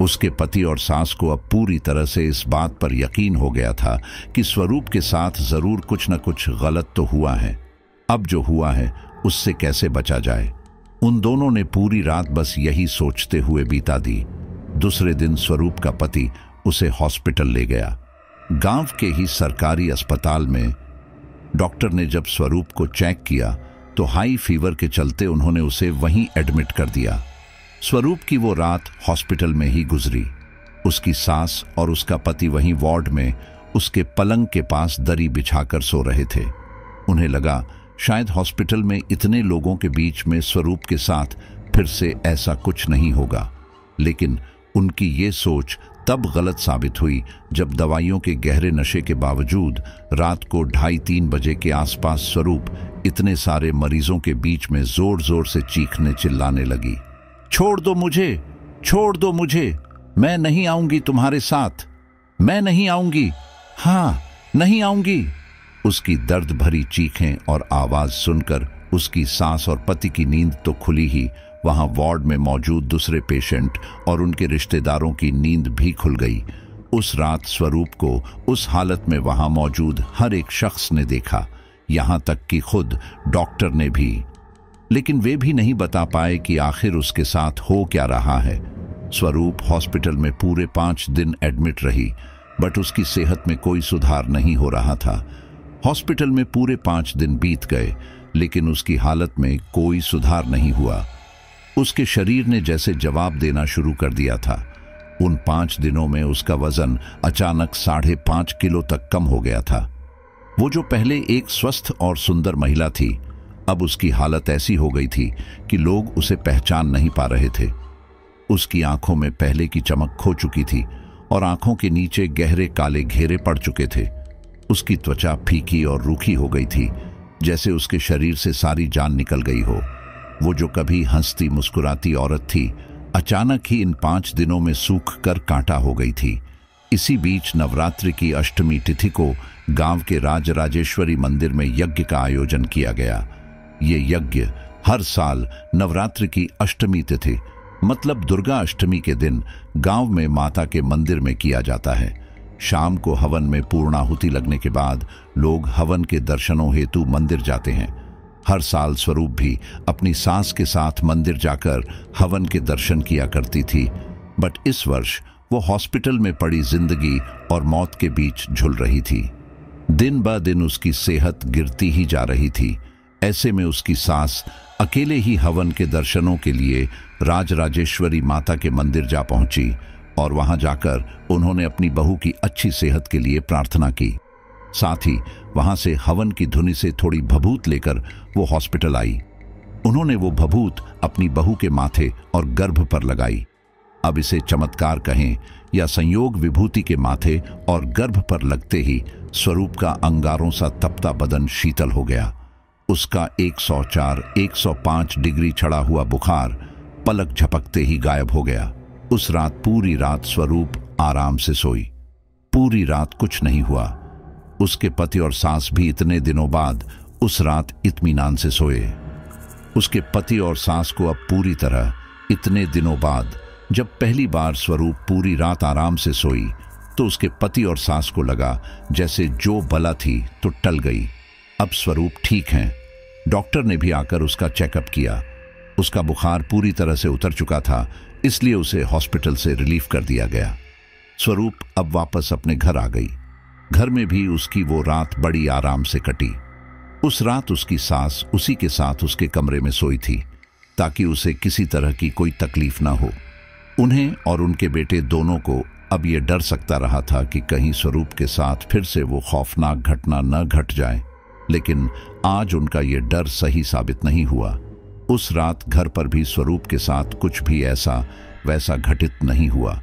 उसके पति और सास को अब पूरी तरह से इस बात पर यकीन हो गया था कि स्वरूप के साथ जरूर कुछ न कुछ गलत तो हुआ है। अब जो हुआ है उससे कैसे बचा जाए, उन दोनों ने पूरी रात बस यही सोचते हुए बीता दी। दूसरे दिन स्वरूप का पति उसे हॉस्पिटल ले गया। गांव के ही सरकारी अस्पताल में डॉक्टर ने जब स्वरूप को चेक किया तो हाई फीवर के चलते उन्होंने उसे वहीं एडमिट कर दिया। स्वरूप की वो रात हॉस्पिटल में ही गुजरी। उसकी सास और उसका पति वहीं वार्ड में उसके पलंग के पास दरी बिछाकर सो रहे थे। उन्हें लगा शायद हॉस्पिटल में इतने लोगों के बीच में स्वरूप के साथ फिर से ऐसा कुछ नहीं होगा। लेकिन उनकी ये सोच तब गलत साबित हुई जब दवाइयों के गहरे नशे के बावजूद रात को 2:30-3 बजे के आसपास स्वरूप इतने सारे मरीजों के बीच में जोर जोर से चीखने चिल्लाने लगी, छोड़ दो मुझे, छोड़ दो मुझे, मैं नहीं आऊंगी तुम्हारे साथ, मैं नहीं आऊंगी, हाँ नहीं आऊंगी। उसकी दर्द भरी चीखें और आवाज सुनकर उसकी सास और पति की नींद तो खुली ही, वहां वार्ड में मौजूद दूसरे पेशेंट और उनके रिश्तेदारों की नींद भी खुल गई। उस रात स्वरूप को उस हालत में वहां मौजूद हर एक शख्स ने देखा, यहां तक कि खुद डॉक्टर ने भी। लेकिन वे भी नहीं बता पाए कि आखिर उसके साथ हो क्या रहा है। स्वरूप हॉस्पिटल में पूरे 5 दिन एडमिट रही, बट उसकी सेहत में कोई सुधार नहीं हो रहा था। हॉस्पिटल में पूरे 5 दिन बीत गए, लेकिन उसकी हालत में कोई सुधार नहीं हुआ। उसके शरीर ने जैसे जवाब देना शुरू कर दिया था। उन 5 दिनों में उसका वजन अचानक 5.5 किलो तक कम हो गया था। वो जो पहले एक स्वस्थ और सुंदर महिला थी, अब उसकी हालत ऐसी हो गई थी कि लोग उसे पहचान नहीं पा रहे थे। उसकी आंखों में पहले की चमक खो चुकी थी और आंखों के नीचे गहरे काले घेरे पड़ चुके थे। उसकी त्वचा फीकी और रूखी हो गई थी, जैसे उसके शरीर से सारी जान निकल गई हो। वो जो कभी हंसती मुस्कुराती औरत थी, अचानक ही इन 5 दिनों में सूख कर कांटा हो गई थी। इसी बीच नवरात्रि की अष्टमी तिथि को गांव के राजराजेश्वरी मंदिर में यज्ञ का आयोजन किया गया। ये यज्ञ हर साल नवरात्रि की अष्टमी तिथि मतलब दुर्गा अष्टमी के दिन गांव में माता के मंदिर में किया जाता है। शाम को हवन में पूर्णाहुति लगने के बाद लोग हवन के दर्शनों हेतु मंदिर जाते हैं। हर साल स्वरूप भी अपनी सास के साथ मंदिर जाकर हवन के दर्शन किया करती थी, बट इस वर्ष वो हॉस्पिटल में पड़ी जिंदगी और मौत के बीच झुल रही थी। दिन ब दिन उसकी सेहत गिरती ही जा रही थी। ऐसे में उसकी सास अकेले ही हवन के दर्शनों के लिए राजराजेश्वरी माता के मंदिर जा पहुंची और वहां जाकर उन्होंने अपनी बहू की अच्छी सेहत के लिए प्रार्थना की। साथ ही वहां से हवन की धुनी से थोड़ी भभूत लेकर वो हॉस्पिटल आई। उन्होंने वो भभूत अपनी बहू के माथे और गर्भ पर लगाई। अब इसे चमत्कार कहें या संयोग विभूति के माथे और गर्भ पर लगते ही स्वरूप का अंगारों सा तपता बदन शीतल हो गया। उसका 104-105 डिग्री चढ़ा हुआ बुखार पलक झपकते ही गायब हो गया। उस रात पूरी रात स्वरूप आराम से सोई। पूरी रात कुछ नहीं हुआ। उसके पति और सास भी इतने दिनों बाद उस रात इत्मीनान से सोए। उसके पति और सास को अब पूरी तरह इतने दिनों बाद जब पहली बार स्वरूप पूरी रात आराम से सोई तो उसके पति और सास को लगा जैसे जो बला थी तो टल गई। अब स्वरूप ठीक हैं। डॉक्टर ने भी आकर उसका चेकअप किया। उसका बुखार पूरी तरह से उतर चुका था, इसलिए उसे हॉस्पिटल से रिलीफ कर दिया गया। स्वरूप अब वापस अपने घर आ गई। घर में भी उसकी वो रात बड़ी आराम से कटी। उस रात उसकी सास उसी के साथ उसके कमरे में सोई थी ताकि उसे किसी तरह की कोई तकलीफ ना हो। उन्हें और उनके बेटे दोनों को अब ये डर सकता रहा था कि कहीं स्वरूप के साथ फिर से वो खौफनाक घटना न घट जाए, लेकिन आज उनका ये डर सही साबित नहीं हुआ। उस रात घर पर भी स्वरूप के साथ कुछ भी ऐसा वैसा घटित नहीं हुआ।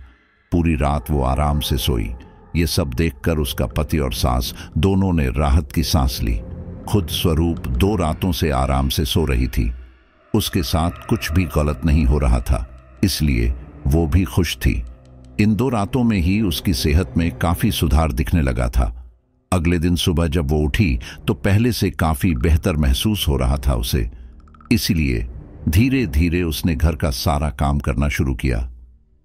पूरी रात वो आराम से सोई। ये सब देखकर उसका पति और सास दोनों ने राहत की सांस ली। खुद स्वरूप 2 रातों से आराम से सो रही थी। उसके साथ कुछ भी गलत नहीं हो रहा था, इसलिए वो भी खुश थी। इन 2 रातों में ही उसकी सेहत में काफी सुधार दिखने लगा था। अगले दिन सुबह जब वो उठी तो पहले से काफी बेहतर महसूस हो रहा था उसे। इसीलिए धीरे धीरे उसने घर का सारा काम करना शुरू किया।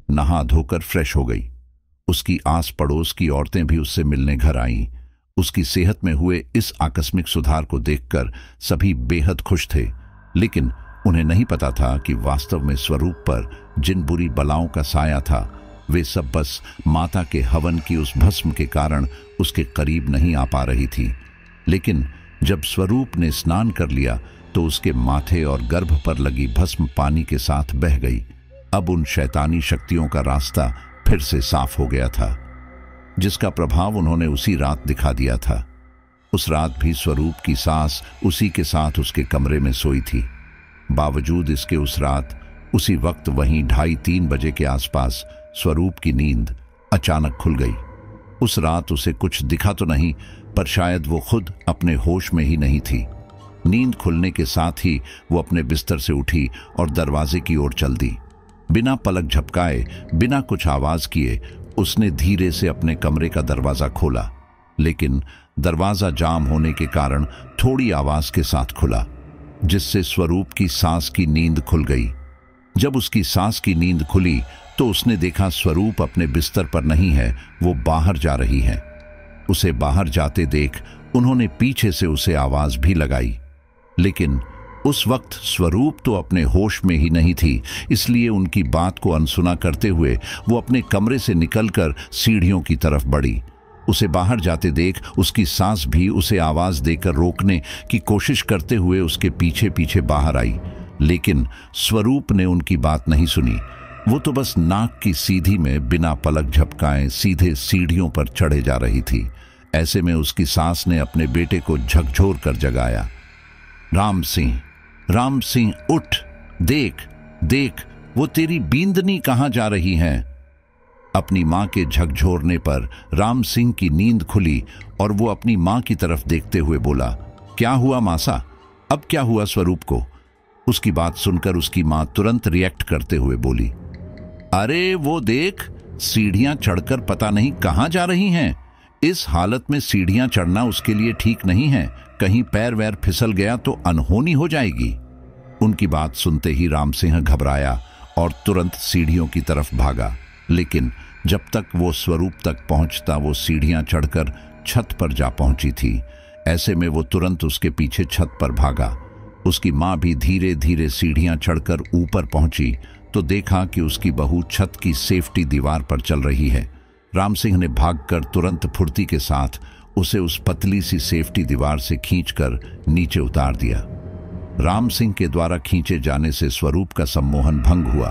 नहा धोकर फ्रेश हो गई। उसकी आस पड़ोस की औरतें भी उससे मिलने घर आईं। उसकी सेहत में हुए इस आकस्मिक सुधार को देखकर सभी बेहद खुश थे, लेकिन उन्हें नहीं पता था कि वास्तव में स्वरूप पर जिन बुरी बलाओं का साया था, वे सब बस माता के हवन की उस भस्म के कारण उसके करीब नहीं आ पा रही थी। लेकिन जब स्वरूप ने स्नान कर लिया तो उसके माथे और गर्भ पर लगी भस्म पानी के साथ बह गई। अब उन शैतानी शक्तियों का रास्ता फिर से साफ हो गया था, जिसका प्रभाव उन्होंने उसी रात दिखा दिया था। उस रात भी स्वरूप की सास उसी के साथ उसके कमरे में सोई थी। बावजूद इसके उस रात उसी वक्त वहीं 2:30-3 बजे के आसपास स्वरूप की नींद अचानक खुल गई। उस रात उसे कुछ दिखा तो नहीं, पर शायद वो खुद अपने होश में ही नहीं थी। नींद खुलने के साथ ही वो अपने बिस्तर से उठी और दरवाजे की ओर चल दी। बिना पलक झपकाए, बिना कुछ आवाज किए उसने धीरे से अपने कमरे का दरवाजा खोला, लेकिन दरवाजा जाम होने के कारण थोड़ी आवाज के साथ खुला, जिससे स्वरूप की सांस की नींद खुल गई। जब उसकी सांस की नींद खुली तो उसने देखा स्वरूप अपने बिस्तर पर नहीं है, वो बाहर जा रही है। उसे बाहर जाते देख उन्होंने पीछे से उसे आवाज भी लगाई, लेकिन उस वक्त स्वरूप तो अपने होश में ही नहीं थी, इसलिए उनकी बात को अनसुना करते हुए वो अपने कमरे से निकलकर सीढ़ियों की तरफ बढ़ी। उसे बाहर जाते देख उसकी सास भी उसे आवाज देकर रोकने की कोशिश करते हुए उसके पीछे पीछे बाहर आई, लेकिन स्वरूप ने उनकी बात नहीं सुनी। वो तो बस नाक की सीधी में बिना पलक झपकाए सीधे सीढ़ियों पर चढ़े जा रही थी। ऐसे में उसकी सास ने अपने बेटे को झकझोर कर जगाया। राम सिंह उठ, देख देख, वो तेरी बींदनी कहाँ जा रही है। अपनी मां के झकझोरने पर राम सिंह की नींद खुली और वो अपनी मां की तरफ देखते हुए बोला, क्या हुआ मासा, अब क्या हुआ स्वरूप को। उसकी बात सुनकर उसकी मां तुरंत रिएक्ट करते हुए बोली, अरे वो देख, सीढ़ियां चढ़कर पता नहीं कहां जा रही हैं। इस हालत में सीढ़ियां चढ़ना उसके लिए ठीक नहीं है, कहीं पैर वैर फिसल गया तो अनहोनी हो जाएगी। उनकी बात सुनते ही राम सिंह घबराया और तुरंत सीढ़ियों की तरफ भागा, लेकिन जब तक वो स्वरूप तक पहुंचता वो सीढ़ियां चढ़कर छत पर जा पहुंची थी। ऐसे में वो तुरंत उसके पीछे छत पर भागा। उसकी मां भी धीरे धीरे सीढ़ियां चढ़कर ऊपर पहुंची तो देखा कि उसकी बहू छत की सेफ्टी दीवार पर चल रही है। राम सिंह ने भागकर तुरंत फुर्ती के साथ उसे उस पतली सी सेफ्टी दीवार से खींचकर नीचे उतार दिया। राम सिंह के द्वारा खींचे जाने से स्वरूप का सम्मोहन भंग हुआ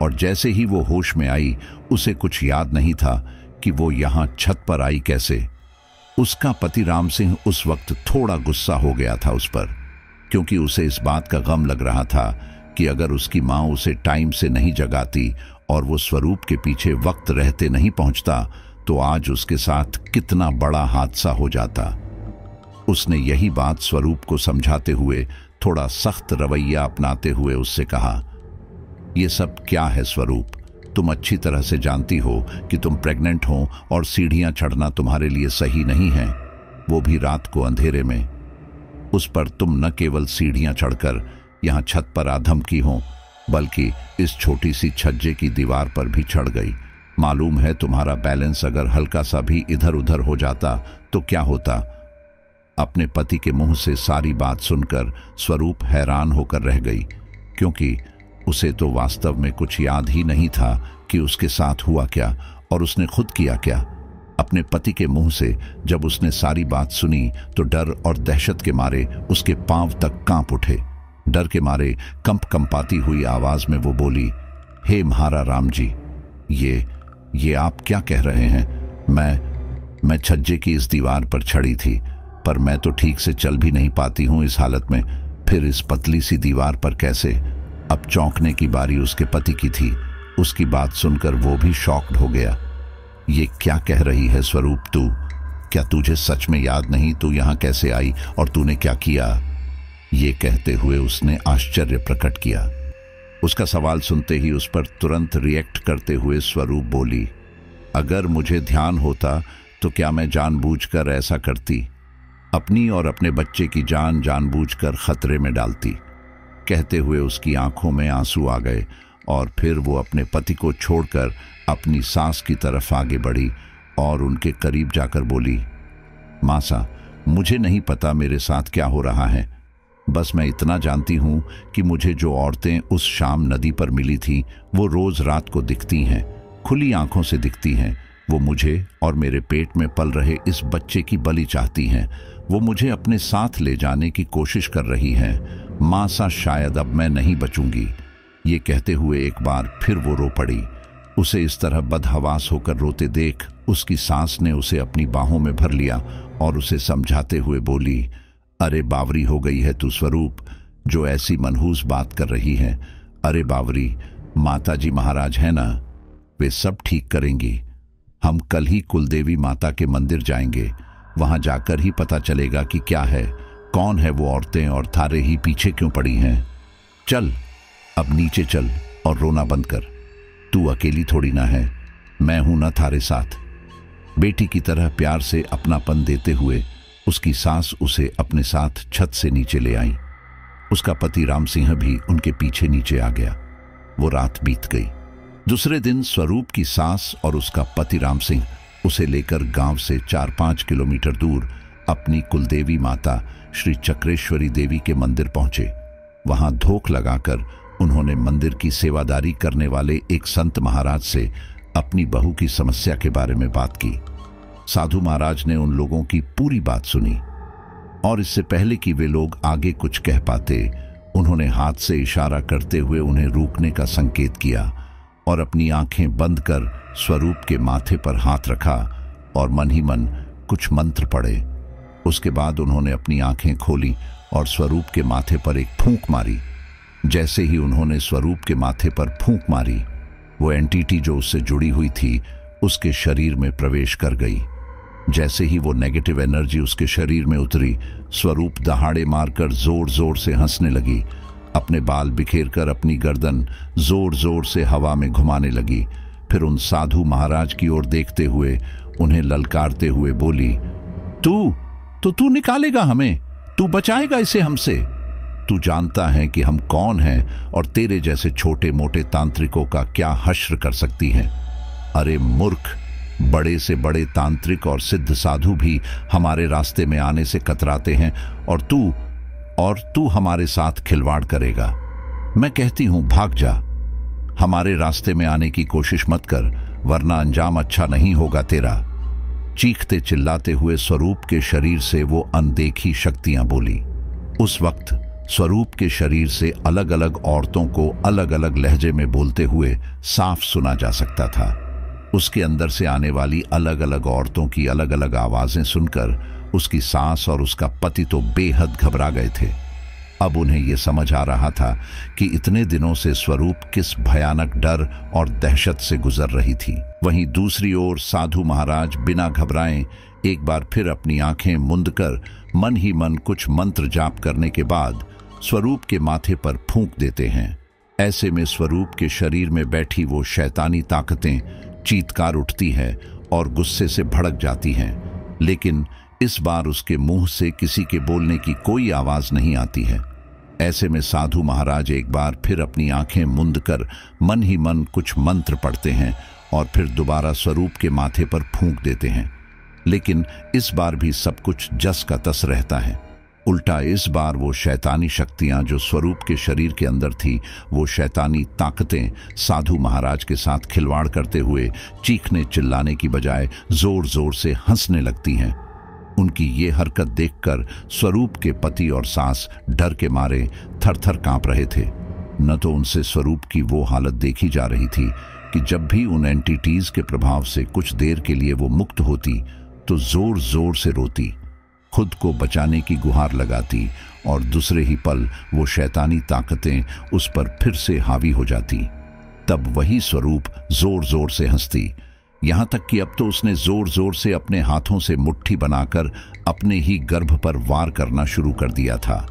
और जैसे ही वो होश में आई उसे कुछ याद नहीं था कि वो यहाँ छत पर आई कैसे। उसका पति राम सिंह उस वक्त थोड़ा गुस्सा हो गया था उस पर, क्योंकि उसे इस बात का गम लग रहा था कि अगर उसकी माँ उसे टाइम से नहीं जगाती और वो स्वरूप के पीछे वक्त रहते नहीं पहुंचता तो आज उसके साथ कितना बड़ा हादसा हो जाता। उसने यही बात स्वरूप को समझाते हुए थोड़ा सख्त रवैया अपनाते हुए उससे कहा, ये सब क्या है स्वरूप, तुम अच्छी तरह से जानती हो कि तुम प्रेग्नेंट हो और सीढ़ियां चढ़ना तुम्हारे लिए सही नहीं है, वो भी रात को अंधेरे में। उस पर तुम न केवल सीढ़ियां चढ़कर यहाँ छत पर आधमकी हो, बल्कि इस छोटी सी छज्जे की दीवार पर भी चढ़ गई। मालूम है तुम्हारा बैलेंस अगर हल्का सा भी इधर उधर हो जाता तो क्या होता। अपने पति के मुंह से सारी बात सुनकर स्वरूप हैरान होकर रह गई, क्योंकि उसे तो वास्तव में कुछ याद ही नहीं था कि उसके साथ हुआ क्या और उसने खुद किया क्या। अपने पति के मुंह से जब उसने सारी बात सुनी तो डर और दहशत के मारे उसके पांव तक कांप उठे। डर के मारे कंपाती हुई आवाज में वो बोली, हे महाराज राम जी, ये आप क्या कह रहे हैं। मैं छज्जे की इस दीवार पर चढ़ी थी, पर मैं तो ठीक से चल भी नहीं पाती हूँ इस हालत में, फिर इस पतली सी दीवार पर कैसे। अब चौंकने की बारी उसके पति की थी। उसकी बात सुनकर वो भी शॉक्ड हो गया। ये क्या कह रही है स्वरूप तू, क्या तुझे सच में याद नहीं तू यहाँ कैसे आई और तूने क्या किया। ये कहते हुए उसने आश्चर्य प्रकट किया। उसका सवाल सुनते ही उस पर तुरंत रिएक्ट करते हुए स्वरूप बोली, अगर मुझे ध्यान होता तो क्या मैं जानबूझकर ऐसा करती, अपनी और अपने बच्चे की जान जानबूझकर खतरे में डालती। कहते हुए उसकी आंखों में आंसू आ गए और फिर वो अपने पति को छोड़कर अपनी सास की तरफ आगे बढ़ी और उनके करीब जाकर बोली, मासा, मुझे नहीं पता मेरे साथ क्या हो रहा है, बस मैं इतना जानती हूँ कि मुझे जो औरतें उस शाम नदी पर मिली थी वो रोज रात को दिखती हैं, खुली आंखों से दिखती हैं। वो मुझे और मेरे पेट में पल रहे इस बच्चे की बलि चाहती हैं। वो मुझे अपने साथ ले जाने की कोशिश कर रही हैं। मासा, शायद अब मैं नहीं बचूंगी। ये कहते हुए एक बार फिर वो रो पड़ी। उसे इस तरह बदहवास होकर रोते देख उसकी सास ने उसे अपनी बाहों में भर लिया और उसे समझाते हुए बोली, अरे बावरी हो गई है तू स्वरूप, जो ऐसी मनहूस बात कर रही है। अरे बावरी, माताजी महाराज है ना, वे सब ठीक करेंगी। हम कल ही कुलदेवी माता के मंदिर जाएंगे, वहां जाकर ही पता चलेगा कि क्या है, कौन है वो औरतें और थारे ही पीछे क्यों पड़ी हैं। चल अब नीचे चल और रोना बंद कर। तू अकेली थोड़ी ना है, मैं हूं ना थारे साथ। बेटी की तरह प्यार से अपनापन देते हुए उसकी सास उसे अपने साथ छत से नीचे ले आई। उसका पति राम सिंह भी उनके पीछे नीचे आ गया। वो रात बीत गई। दूसरे दिन स्वरूप की सास और उसका पति राम सिंह उसे लेकर गांव से 4-5 किलोमीटर दूर अपनी कुलदेवी माता श्री चक्रेश्वरी देवी के मंदिर पहुंचे। वहां धोख लगाकर उन्होंने मंदिर की सेवादारी करने वाले एक संत महाराज से अपनी बहू की समस्या के बारे में बात की। साधु महाराज ने उन लोगों की पूरी बात सुनी और इससे पहले कि वे लोग आगे कुछ कह पाते, उन्होंने हाथ से इशारा करते हुए उन्हें रुकने का संकेत किया और अपनी आंखें बंद कर स्वरूप के माथे पर हाथ रखा और मन ही मन कुछ मंत्र पढ़े। उसके बाद उन्होंने अपनी आंखें खोली और स्वरूप के माथे पर एक फूंक मारी। जैसे ही उन्होंने स्वरूप के माथे पर फूंक मारी, वो एंटिटी जो उससे जुड़ी हुई थी उसके शरीर में प्रवेश कर गई। जैसे ही वो नेगेटिव एनर्जी उसके शरीर में उतरी, स्वरूप दहाड़े मारकर जोर जोर से हंसने लगी। अपने बाल बिखेरकर अपनी गर्दन जोर जोर से हवा में घुमाने लगी। फिर उन साधु महाराज की ओर देखते हुए उन्हें ललकारते हुए बोली, तू निकालेगा हमें, तू बचाएगा इसे हमसे। तू जानता है कि हम कौन हैं और तेरे जैसे छोटे मोटे तांत्रिकों का क्या हश्र कर सकती हैं। अरे मूर्ख, बड़े से बड़े तांत्रिक और सिद्ध साधु भी हमारे रास्ते में आने से कतराते हैं और तू हमारे साथ खिलवाड़ करेगा। मैं कहती हूं भाग जा, हमारे रास्ते में आने की कोशिश मत कर, वरना अंजाम अच्छा नहीं होगा तेरा। चीखते चिल्लाते हुए स्वरूप के शरीर से वो अनदेखी शक्तियां बोली। उस वक्त स्वरूप के शरीर से अलग अलग औरतों को अलग अलग लहजे में बोलते हुए साफ सुना जा सकता था। उसके अंदर से आने वाली अलग अलग औरतों की अलग अलग आवाजें सुनकर उसकी सास और उसका पति तो बेहद घबरा गए थे। अब उन्हें यह समझ आ रहा था कि इतने दिनों से स्वरूप किस भयानक डर और दहशत से गुजर रही थी। वहीं दूसरी ओर साधु महाराज बिना घबराए एक बार फिर अपनी आंखें मूंद कर मन ही मन कुछ मंत्र जाप करने के बाद स्वरूप के माथे पर फूंक देते हैं। ऐसे में स्वरूप के शरीर में बैठी वो शैतानी ताकतें चीत्कार उठती हैं और गुस्से से भड़क जाती हैं, लेकिन इस बार उसके मुंह से किसी के बोलने की कोई आवाज नहीं आती है। ऐसे में साधु महाराज एक बार फिर अपनी आंखें मूंद कर मन ही मन कुछ मंत्र पढ़ते हैं और फिर दोबारा स्वरूप के माथे पर फूंक देते हैं, लेकिन इस बार भी सब कुछ जस का तस रहता है। उल्टा इस बार वो शैतानी शक्तियां जो स्वरूप के शरीर के अंदर थी, वो शैतानी ताकतें साधु महाराज के साथ खिलवाड़ करते हुए चीखने चिल्लाने की बजाय जोर जोर से हंसने लगती हैं। उनकी ये हरकत देखकर स्वरूप के पति और सास डर के मारे थर-थर कांप रहे थे। न तो उनसे स्वरूप की वो हालत देखी जा रही थी कि जब भी उन एंटिटीज के प्रभाव से कुछ देर के लिए वो मुक्त होती तो जोर जोर से रोती, खुद को बचाने की गुहार लगाती और दूसरे ही पल वो शैतानी ताकतें उस पर फिर से हावी हो जाती। तब वही स्वरूप जोर जोर से हंसती, यहां तक कि अब तो उसने जोर जोर से अपने हाथों से मुट्ठी बनाकर अपने ही गर्भ पर वार करना शुरू कर दिया था।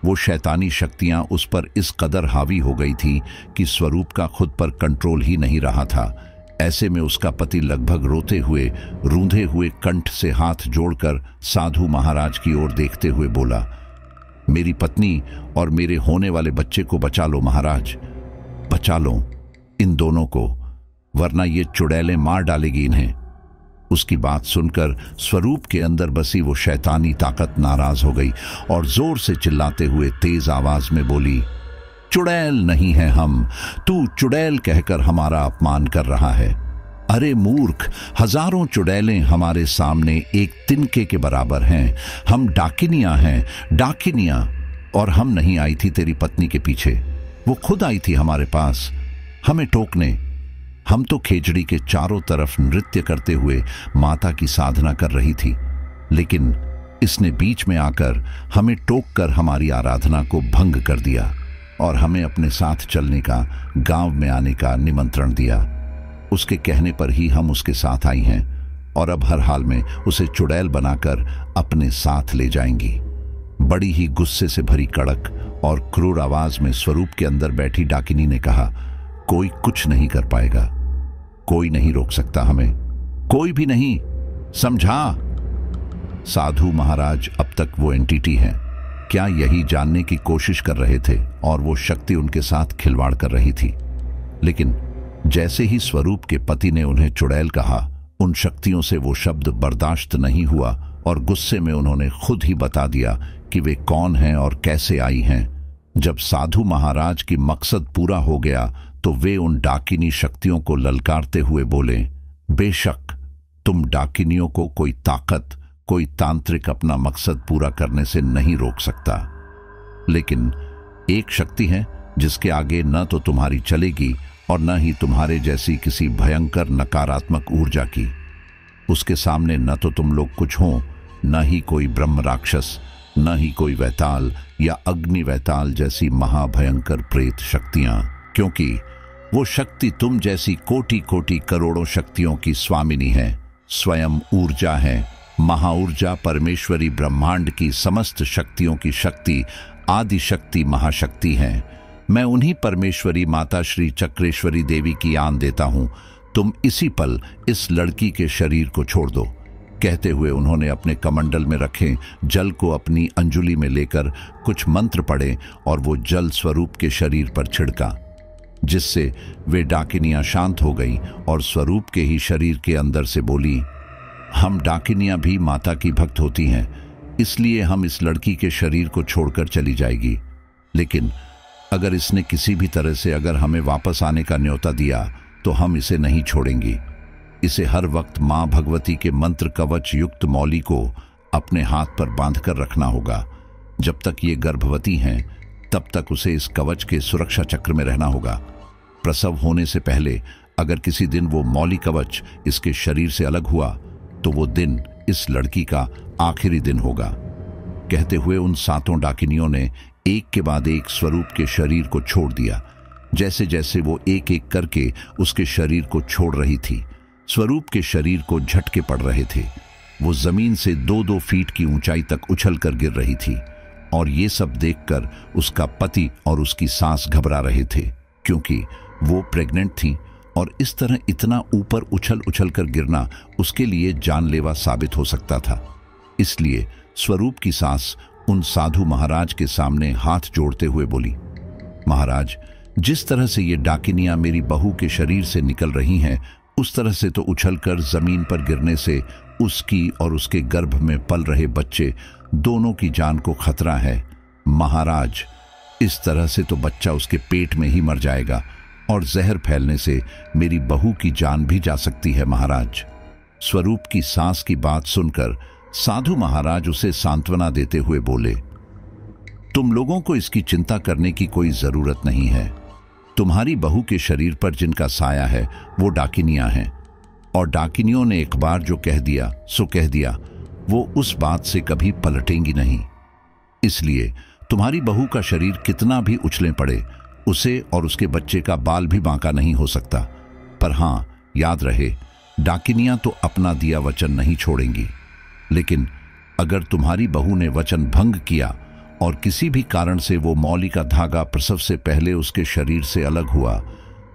वो शैतानी शक्तियां उस पर इस कदर हावी हो गई थी कि स्वरूप का खुद पर कंट्रोल ही नहीं रहा था। ऐसे में उसका पति लगभग रोते हुए रूंधे हुए कंठ से हाथ जोड़कर साधु महाराज की ओर देखते हुए बोला, मेरी पत्नी और मेरे होने वाले बच्चे को बचा लो महाराज, बचा लो इन दोनों को, वरना ये चुड़ैलें मार डालेगी इन्हें। उसकी बात सुनकर स्वरूप के अंदर बसी वो शैतानी ताकत नाराज हो गई और जोर से चिल्लाते हुए तेज आवाज में बोली, चुड़ैल नहीं है हम, तू चुड़ैल कहकर हमारा अपमान कर रहा है। अरे मूर्ख, हजारों चुड़ैलें हमारे सामने एक तिनके के बराबर हैं। हम डाकिनियां हैं, डाकिनियां। और हम नहीं आई थी तेरी पत्नी के पीछे, वो खुद आई थी हमारे पास हमें टोकने। हम तो खेजड़ी के चारों तरफ नृत्य करते हुए माता की साधना कर रही थी, लेकिन इसने बीच में आकर हमें टोककर हमारी आराधना को भंग कर दिया और हमें अपने साथ चलने का, गांव में आने का निमंत्रण दिया। उसके कहने पर ही हम उसके साथ आई हैं और अब हर हाल में उसे चुड़ैल बनाकर अपने साथ ले जाएंगी। बड़ी ही गुस्से से भरी कड़क और क्रूर आवाज में स्वरूप के अंदर बैठी डाकिनी ने कहा, कोई कुछ नहीं कर पाएगा, कोई नहीं रोक सकता हमें, कोई भी नहीं, समझा? साधु महाराज अब तक वो एंटिटी हैं, क्या यही जानने की कोशिश कर रहे थे और वो शक्ति उनके साथ खिलवाड़ कर रही थी। लेकिन जैसे ही स्वरूप के पति ने उन्हें चुड़ैल कहा, उन शक्तियों से वो शब्द बर्दाश्त नहीं हुआ और गुस्से में उन्होंने खुद ही बता दिया कि वे कौन हैं और कैसे आई हैं। जब साधु महाराज की मकसद पूरा हो गया तो वे उन डाकिनी शक्तियों को ललकारते हुए बोले, बेशक तुम डाकिनियों को कोई ताकत, कोई तांत्रिक अपना मकसद पूरा करने से नहीं रोक सकता, लेकिन एक शक्ति है जिसके आगे न तो तुम्हारी चलेगी और न ही तुम्हारे जैसी किसी भयंकर नकारात्मक ऊर्जा की। उसके सामने न तो तुम लोग कुछ हो, न ही कोई ब्रह्म राक्षस, न ही कोई वैताल या अग्नि वैताल जैसी महाभयंकर प्रेत शक्तियां, क्योंकि वो शक्ति तुम जैसी कोटि कोटि करोड़ों शक्तियों की स्वामिनी है, स्वयं ऊर्जा है, महाऊर्जा, परमेश्वरी ब्रह्मांड की समस्त शक्तियों की शक्ति, आदि शक्ति, महाशक्ति है। मैं उन्हीं परमेश्वरी माता श्री चक्रेश्वरी देवी की आन देता हूं, तुम इसी पल इस लड़की के शरीर को छोड़ दो। कहते हुए उन्होंने अपने कमंडल में रखे जल को अपनी अंजुली में लेकर कुछ मंत्र पढ़े और वो जल स्वरूप के शरीर पर छिड़का, जिससे वे डाकिनियां शांत हो गईं और स्वरूप के ही शरीर के अंदर से बोली, हम डाकिनियां भी माता की भक्त होती हैं, इसलिए हम इस लड़की के शरीर को छोड़कर चली जाएगी, लेकिन अगर इसने किसी भी तरह से अगर हमें वापस आने का न्योता दिया तो हम इसे नहीं छोड़ेंगी। इसे हर वक्त मां भगवती के मंत्र कवच युक्त मौली को अपने हाथ पर बांधकर रखना होगा। जब तक ये गर्भवती हैं तब तक उसे इस कवच के सुरक्षा चक्र में रहना होगा। प्रसव होने से पहले अगर किसी दिन वो मौली कवच इसके शरीर से अलग हुआ तो वो दिन इस लड़की का आखिरी दिन होगा। कहते हुए उन सातों डाकिनियों ने एक के बाद एक स्वरूप के शरीर को छोड़ दिया। जैसे जैसे वो एक एक करके उसके शरीर को छोड़ रही थी, स्वरूप के शरीर को झटके पड़ रहे थे। वो जमीन से 2-2 फीट की ऊंचाई तक उछलकर गिर रही थी और ये सब देखकर उसका पति और उसकी सास घबरा रहे थे, क्योंकि वो प्रेग्नेंट थी और इस तरह इतना ऊपर उछल उछल कर गिरना उसके लिए जानलेवा साबित हो सकता था। इसलिए स्वरूप की सास उन साधु महाराज के सामने हाथ जोड़ते हुए बोली, महाराज, जिस तरह से ये डाकिनियां मेरी बहू के शरीर से निकल रही हैं, उस तरह से तो उछलकर जमीन पर गिरने से उसकी और उसके गर्भ में पल रहे बच्चे दोनों की जान को खतरा है। महाराज, इस तरह से तो बच्चा उसके पेट में ही मर जाएगा और जहर फैलने से मेरी बहू की जान भी जा सकती है महाराज। स्वरूप की सास की बात सुनकर साधु महाराज उसे सांत्वना देते हुए बोले, तुम लोगों को इसकी चिंता करने की कोई जरूरत नहीं है। तुम्हारी बहू के शरीर पर जिनका साया है वो डाकिनियां हैं, और डाकिनियों ने एक बार जो कह दिया सो कह दिया, वो उस बात से कभी पलटेंगी नहीं। इसलिए तुम्हारी बहू का शरीर कितना भी उछले पड़े, उसे और उसके बच्चे का बाल भी बांका नहीं हो सकता। पर हां, याद रहे, डाकिनियां तो अपना दिया वचन नहीं छोड़ेंगी, लेकिन अगर तुम्हारी बहू ने वचन भंग किया और किसी भी कारण से वो मौली का धागा प्रसव से पहले उसके शरीर से अलग हुआ,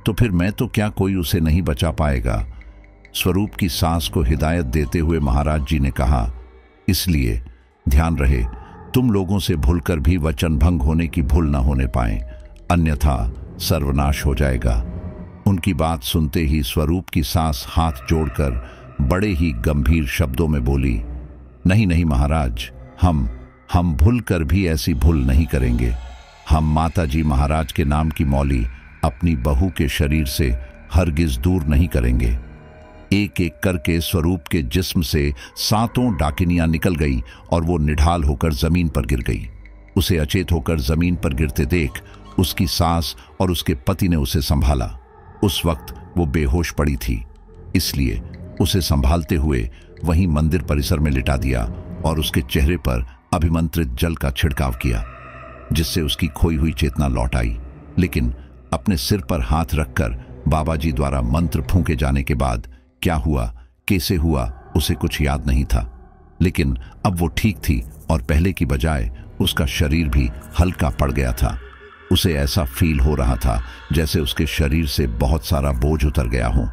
तो फिर मैं तो क्या, कोई उसे नहीं बचा पाएगा। स्वरूप की सास को हिदायत देते हुए महाराज जी ने कहा, इसलिए ध्यान रहे, तुम लोगों से भूलकर भी वचन भंग होने की भूल न होने पाए, अन्यथा सर्वनाश हो जाएगा। उनकी बात सुनते ही स्वरूप की सास हाथ जोड़कर बड़े ही गंभीर शब्दों में बोली, नहीं नहीं महाराज, हम भूलकर भी ऐसी भूल नहीं करेंगे। हम माता जी महाराज के नाम की मौली अपनी बहू के शरीर से हरगिज दूर नहीं करेंगे। एक एक करके स्वरूप के जिस्म से सातों डाकिनियां निकल गई और वो निढाल होकर जमीन पर गिर गई। उसे अचेत होकर जमीन पर गिरते देख उसकी सास और उसके पति ने उसे संभाला। उस वक्त वो बेहोश पड़ी थी, इसलिए उसे संभालते हुए वहीं मंदिर परिसर में लिटा दिया और उसके चेहरे पर अभिमंत्रित जल का छिड़काव किया, जिससे उसकी खोई हुई चेतना लौट आई। लेकिन अपने सिर पर हाथ रखकर बाबा जी द्वारा मंत्र फूंके जाने के बाद क्या हुआ, कैसे हुआ, उसे कुछ याद नहीं था। लेकिन अब वो ठीक थी और पहले की बजाय उसका शरीर भी हल्का पड़ गया था। उसे ऐसा फील हो रहा था जैसे उसके शरीर से बहुत सारा बोझ उतर गया हो।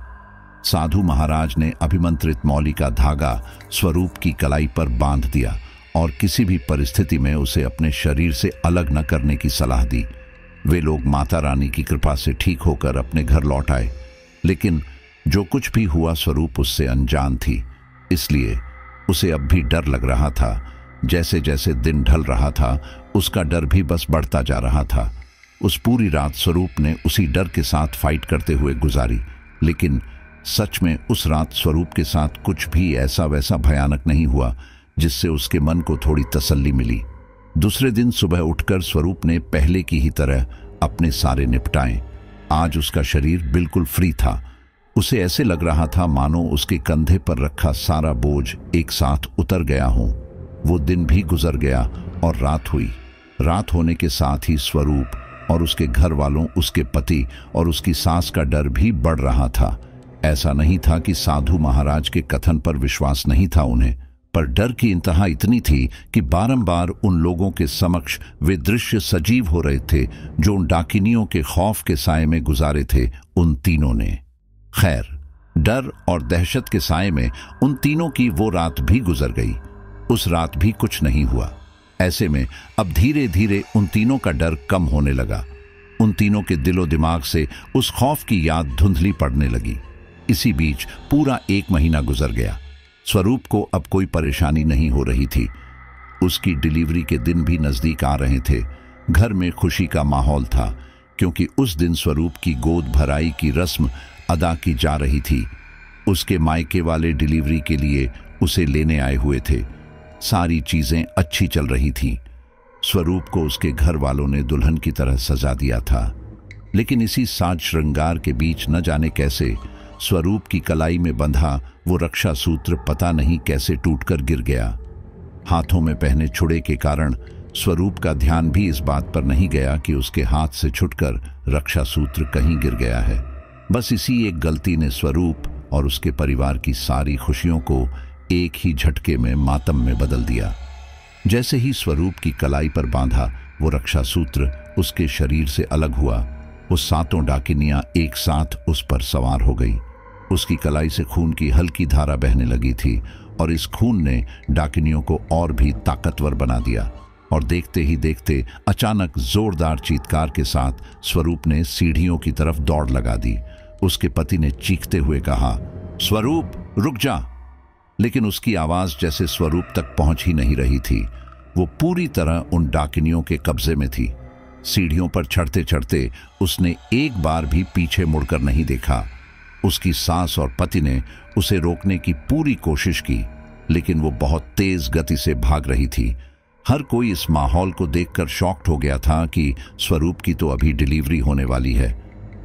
साधु महाराज ने अभिमंत्रित मौली का धागा स्वरूप की कलाई पर बांध दिया और किसी भी परिस्थिति में उसे अपने शरीर से अलग न करने की सलाह दी। वे लोग माता रानी की कृपा से ठीक होकर अपने घर लौट आए, लेकिन जो कुछ भी हुआ स्वरूप उससे अनजान थी, इसलिए उसे अब भी डर लग रहा था। जैसे जैसे दिन ढल रहा था उसका डर भी बस बढ़ता जा रहा था। उस पूरी रात स्वरूप ने उसी डर के साथ फाइट करते हुए गुजारी, लेकिन सच में उस रात स्वरूप के साथ कुछ भी ऐसा वैसा भयानक नहीं हुआ जिससे उसके मन को थोड़ी तसल्ली मिली। दूसरे दिन सुबह उठकर स्वरूप ने पहले की ही तरह अपने सारे निपटाए। आज उसका शरीर बिल्कुल फ्री था। उसे ऐसे लग रहा था मानो उसके कंधे पर रखा सारा बोझ एक साथ उतर गया हो। वो दिन भी गुजर गया और रात हुई। रात होने के साथ ही स्वरूप और उसके घर वालों, उसके पति और उसकी सास का डर भी बढ़ रहा था। ऐसा नहीं था कि साधु महाराज के कथन पर विश्वास नहीं था उन्हें, पर डर की इंतहा इतनी थी कि बारंबार उन लोगों के समक्ष वे दृश्य सजीव हो रहे थे जो उन डाकिनियों के खौफ के साए में गुजारे थे उन तीनों ने। खैर, डर और दहशत के साए में उन तीनों की वो रात भी गुजर गई। उस रात भी कुछ नहीं हुआ। ऐसे में अब धीरे धीरे उन तीनों का डर कम होने लगा। उन तीनों के दिलो दिमाग से उस खौफ की याद धुंधली पड़ने लगी। इसी बीच पूरा 1 महीना गुजर गया। स्वरूप को अब कोई परेशानी नहीं हो रही थी। उसकी डिलीवरी के दिन भी नजदीक आ रहे थे। घर में खुशी का माहौल था, क्योंकि उस दिन स्वरूप की गोद भराई की रस्म अदा की जा रही थी। उसके मायके वाले डिलीवरी के लिए उसे लेने आए हुए थे। सारी चीजें अच्छी चल रही थी। स्वरूप को उसके घर वालों ने दुल्हन की तरह सजा दिया था, लेकिन इसी साज श्रृंगार के बीच न जाने कैसे स्वरूप की कलाई में बंधा वो रक्षा सूत्र पता नहीं कैसे टूटकर गिर गया। हाथों में पहने छुड़े के कारण स्वरूप का ध्यान भी इस बात पर नहीं गया कि उसके हाथ से छुटकर रक्षा सूत्र कहीं गिर गया है। बस इसी एक गलती ने स्वरूप और उसके परिवार की सारी खुशियों को एक ही झटके में मातम में बदल दिया। जैसे ही स्वरूप की कलाई पर बांधा वो रक्षा सूत्र उसके शरीर से अलग हुआ, वो 7 डाकिनियां एक साथ उस पर सवार हो गई। उसकी कलाई से खून की हल्की धारा बहने लगी थी और इस खून ने डाकिनियों को और भी ताकतवर बना दिया। और देखते ही देखते अचानक जोरदार चीत्कार के साथ स्वरूप ने सीढ़ियों की तरफ दौड़ लगा दी। उसके पति ने चीखते हुए कहा, स्वरूप रुक जा। लेकिन उसकी आवाज जैसे स्वरूप तक पहुंच ही नहीं रही थी। वो पूरी तरह उन डाकिनियों के कब्जे में थी। सीढ़ियों पर चढ़ते चढ़ते उसने एक बार भी पीछे मुड़कर नहीं देखा। उसकी सास और पति ने उसे रोकने की पूरी कोशिश की, लेकिन वो बहुत तेज गति से भाग रही थी। हर कोई इस माहौल को देखकर शॉक्ड हो गया था कि स्वरूप की तो अभी डिलीवरी होने वाली है।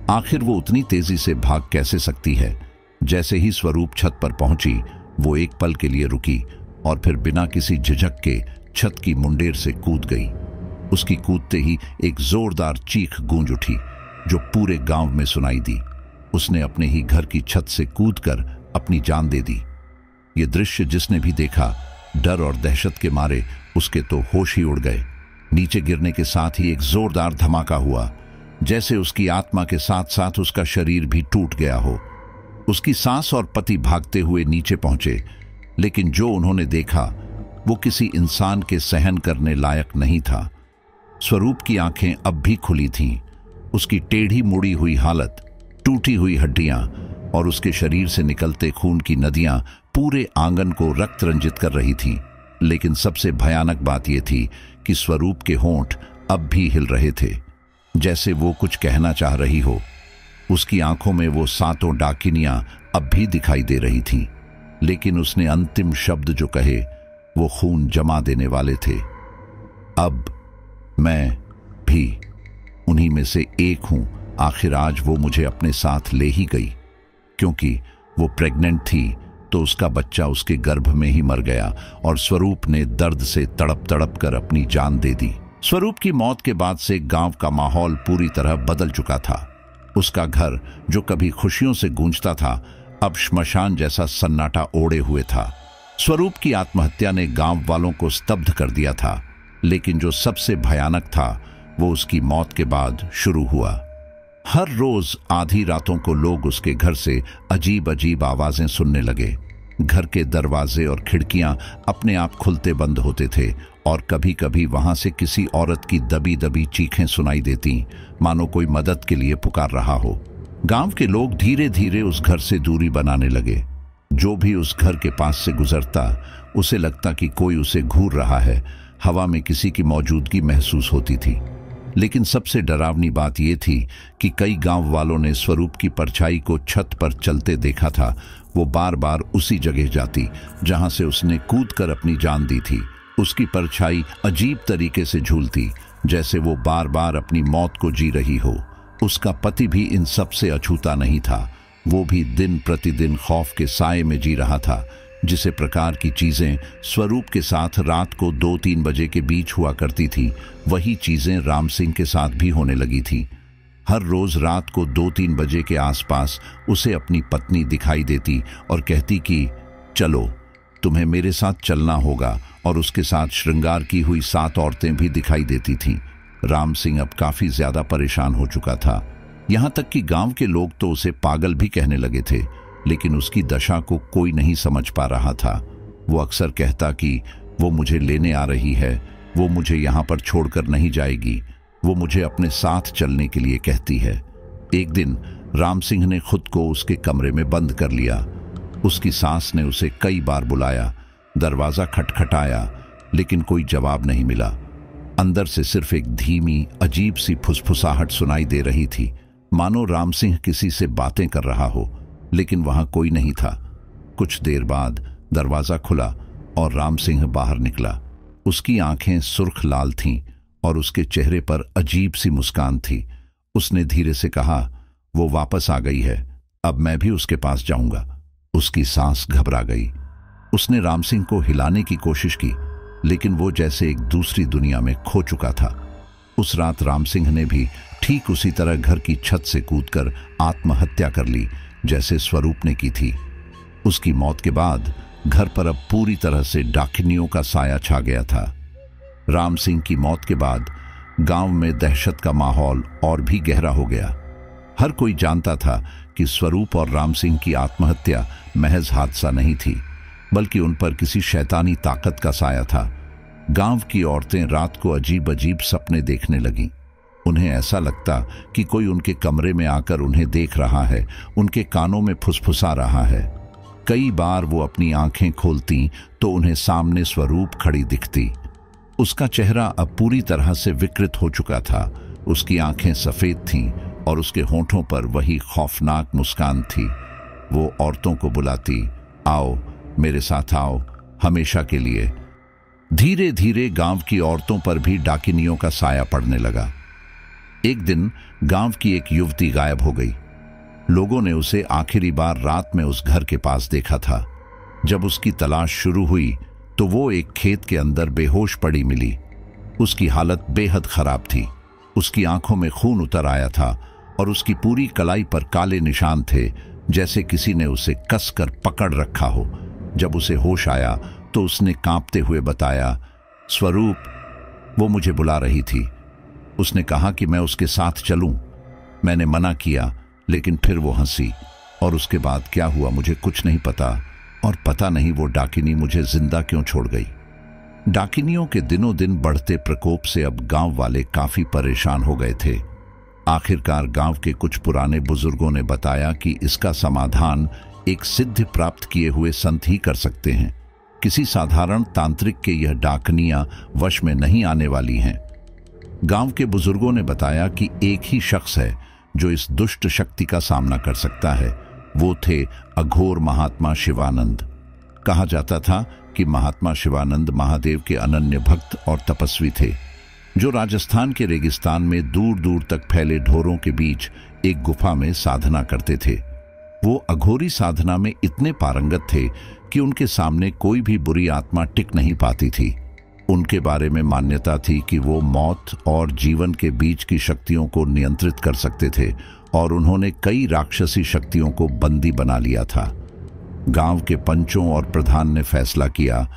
आखिर वो उतनी तेजी से भाग कैसे सकती है। जैसे ही स्वरूप छत पर पहुंची, वो एक पल के लिए रुकी और फिर बिना किसी झिझक के छत की मुंडेर से कूद गई। उसकी कूदते ही एक जोरदार चीख गूंज उठी जो पूरे गांव में सुनाई दी। उसने अपने ही घर की छत से कूदकर अपनी जान दे दी। ये दृश्य जिसने भी देखा, डर और दहशत के मारे उसके तो होश ही उड़ गए। नीचे गिरने के साथ ही एक जोरदार धमाका हुआ, जैसे उसकी आत्मा के साथ साथ उसका शरीर भी टूट गया हो। उसकी सास और पति भागते हुए नीचे पहुंचे, लेकिन जो उन्होंने देखा वो किसी इंसान के सहन करने लायक नहीं था। स्वरूप की आंखें अब भी खुली थीं। उसकी टेढ़ी मुड़ी हुई हालत, टूटी हुई हड्डियां और उसके शरीर से निकलते खून की नदियां पूरे आंगन को रक्त रंजित कर रही थीं। लेकिन सबसे भयानक बात यह थी कि स्वरूप के होंठ अब भी हिल रहे थे, जैसे वो कुछ कहना चाह रही हो। उसकी आंखों में वो 7 डाकिनियां अब भी दिखाई दे रही थीं, लेकिन उसने अंतिम शब्द जो कहे वो खून जमा देने वाले थे। अब मैं भी उन्हीं में से एक हूं। आखिर आज वो मुझे अपने साथ ले ही गई। क्योंकि वो प्रेग्नेंट थी तो उसका बच्चा उसके गर्भ में ही मर गया और स्वरूप ने दर्द से तड़प तड़प कर अपनी जान दे दी। स्वरूप की मौत के बाद से गांव का माहौल पूरी तरह बदल चुका था। उसका घर जो कभी खुशियों से गूंजता था अब श्मशान जैसा सन्नाटा ओढ़े हुए था। स्वरूप की आत्महत्या ने गांव वालों को स्तब्ध कर दिया था, लेकिन जो सबसे भयानक था वो उसकी मौत के बाद शुरू हुआ। हर रोज आधी रातों को लोग उसके घर से अजीब अजीब आवाजें सुनने लगे। घर के दरवाजे और खिड़कियां अपने आप खुलते बंद होते थे और कभी कभी वहां से किसी औरत की दबी दबी चीखें सुनाई देती, मानो कोई मदद के लिए पुकार रहा हो। गांव के लोग धीरे धीरे उस घर से दूरी बनाने लगे। जो भी उस घर के पास से गुजरता उसे लगता कि कोई उसे घूर रहा है। हवा में किसी की मौजूदगी महसूस होती थी। लेकिन सबसे डरावनी बात यह थी कि कई गांव वालों ने स्वरूप की परछाई को छत पर चलते देखा था। वो बार बार उसी जगह जाती जहां से उसने कूदकर अपनी जान दी थी। उसकी परछाई अजीब तरीके से झूलती, जैसे वो बार बार अपनी मौत को जी रही हो। उसका पति भी इन सब से अछूता नहीं था। वो भी दिन प्रतिदिन खौफ के साए में जी रहा था। जिसे प्रकार की चीजें स्वरूप के साथ रात को 2-3 बजे के बीच हुआ करती थी, वही चीजें राम सिंह के साथ भी होने लगी थी। हर रोज रात को 2-3 बजे के आसपास उसे अपनी पत्नी दिखाई देती और कहती कि चलो, तुम्हें मेरे साथ चलना होगा, और उसके साथ श्रृंगार की हुई 7 औरतें भी दिखाई देती थीं। राम सिंह अब काफी ज्यादा परेशान हो चुका था। यहां तक कि गांव के लोग तो उसे पागल भी कहने लगे थे, लेकिन उसकी दशा को कोई नहीं समझ पा रहा था। वो अक्सर कहता कि वो मुझे लेने आ रही है, वो मुझे यहाँ पर छोड़कर नहीं जाएगी, वो मुझे अपने साथ चलने के लिए कहती है। एक दिन राम सिंह ने खुद को उसके कमरे में बंद कर लिया। उसकी सास ने उसे कई बार बुलाया, दरवाजा खटखटाया, लेकिन कोई जवाब नहीं मिला। अंदर से सिर्फ एक धीमी अजीब सी फुसफुसाहट सुनाई दे रही थी, मानो राम सिंह किसी से बातें कर रहा हो, लेकिन वहां कोई नहीं था। कुछ देर बाद दरवाजा खुला और राम सिंह बाहर निकला। उसकी आंखें सुर्ख लाल थीं और उसके चेहरे पर अजीब सी मुस्कान थी। उसने धीरे से कहा, वो वापस आ गई है, अब मैं भी उसके पास जाऊंगा। उसकी सांस घबरा गई। उसने राम सिंह को हिलाने की कोशिश की, लेकिन वो जैसे एक दूसरी दुनिया में खो चुका था। उस रात राम सिंह ने भी ठीक उसी तरह घर की छत से कूदकर आत्महत्या कर ली, जैसे स्वरूप ने की थी। उसकी मौत के बाद घर पर अब पूरी तरह से डाकिनियों का साया छा गया था। राम सिंह की मौत के बाद गांव में दहशत का माहौल और भी गहरा हो गया। हर कोई जानता था कि स्वरूप और राम सिंह की आत्महत्या महज हादसा नहीं थी, बल्कि उन पर किसी शैतानी ताकत का साया था। गांव की औरतें रात को अजीब अजीब सपने देखने लगीं। उन्हें ऐसा लगता कि कोई उनके कमरे में आकर उन्हें देख रहा है, उनके कानों में फुसफुसा रहा है। कई बार वो अपनी आंखें खोलती तो उन्हें सामने स्वरूप खड़ी दिखती। उसका चेहरा अब पूरी तरह से विकृत हो चुका था। उसकी आंखें सफेद थीं और उसके होंठों पर वही खौफनाक मुस्कान थी। वो औरतों को बुलाती, आओ मेरे साथ आओ, हमेशा के लिए। धीरे धीरे गांव की औरतों पर भी डाकिनियों का साया पड़ने लगा। एक दिन गांव की एक युवती गायब हो गई। लोगों ने उसे आखिरी बार रात में उस घर के पास देखा था। जब उसकी तलाश शुरू हुई तो वो एक खेत के अंदर बेहोश पड़ी मिली। उसकी हालत बेहद खराब थी। उसकी आंखों में खून उतर आया था और उसकी पूरी कलाई पर काले निशान थे, जैसे किसी ने उसे कसकर पकड़ रखा हो। जब उसे होश आया तो उसने कांपते हुए बताया, स्वरूप, वो मुझे बुला रही थी। उसने कहा कि मैं उसके साथ चलूं। मैंने मना किया, लेकिन फिर वो हंसी, और उसके बाद क्या हुआ मुझे कुछ नहीं पता, और पता नहीं वो डाकिनी मुझे जिंदा क्यों छोड़ गई। डाकिनियों के दिनों दिन बढ़ते प्रकोप से अब गांव वाले काफी परेशान हो गए थे। आखिरकार गांव के कुछ पुराने बुजुर्गों ने बताया कि इसका समाधान एक सिद्ध प्राप्त किए हुए संत ही कर सकते हैं। किसी साधारण तांत्रिक के यह डाकनियां वश में नहीं आने वाली हैं। गांव के बुजुर्गों ने बताया कि एक ही शख्स है जो इस दुष्ट शक्ति का सामना कर सकता है। वो थे अघोर महात्मा शिवानंद। कहा जाता था कि महात्मा शिवानंद महादेव के अनन्य भक्त और तपस्वी थे, जो राजस्थान के रेगिस्तान में दूर दूर तक फैले ढोरों के बीच एक गुफा में साधना करते थे। वो अघोरी साधना में इतने पारंगत थे कि उनके सामने कोई भी बुरी आत्मा टिक नहीं पाती थी। उनके बारे में मान्यता थी कि वो मौत और जीवन के बीच की शक्तियों को नियंत्रित कर सकते थे और उन्होंने कई राक्षसी शक्तियों को बंदी बना लिया था। गांव के पंचों और प्रधान ने फैसला किया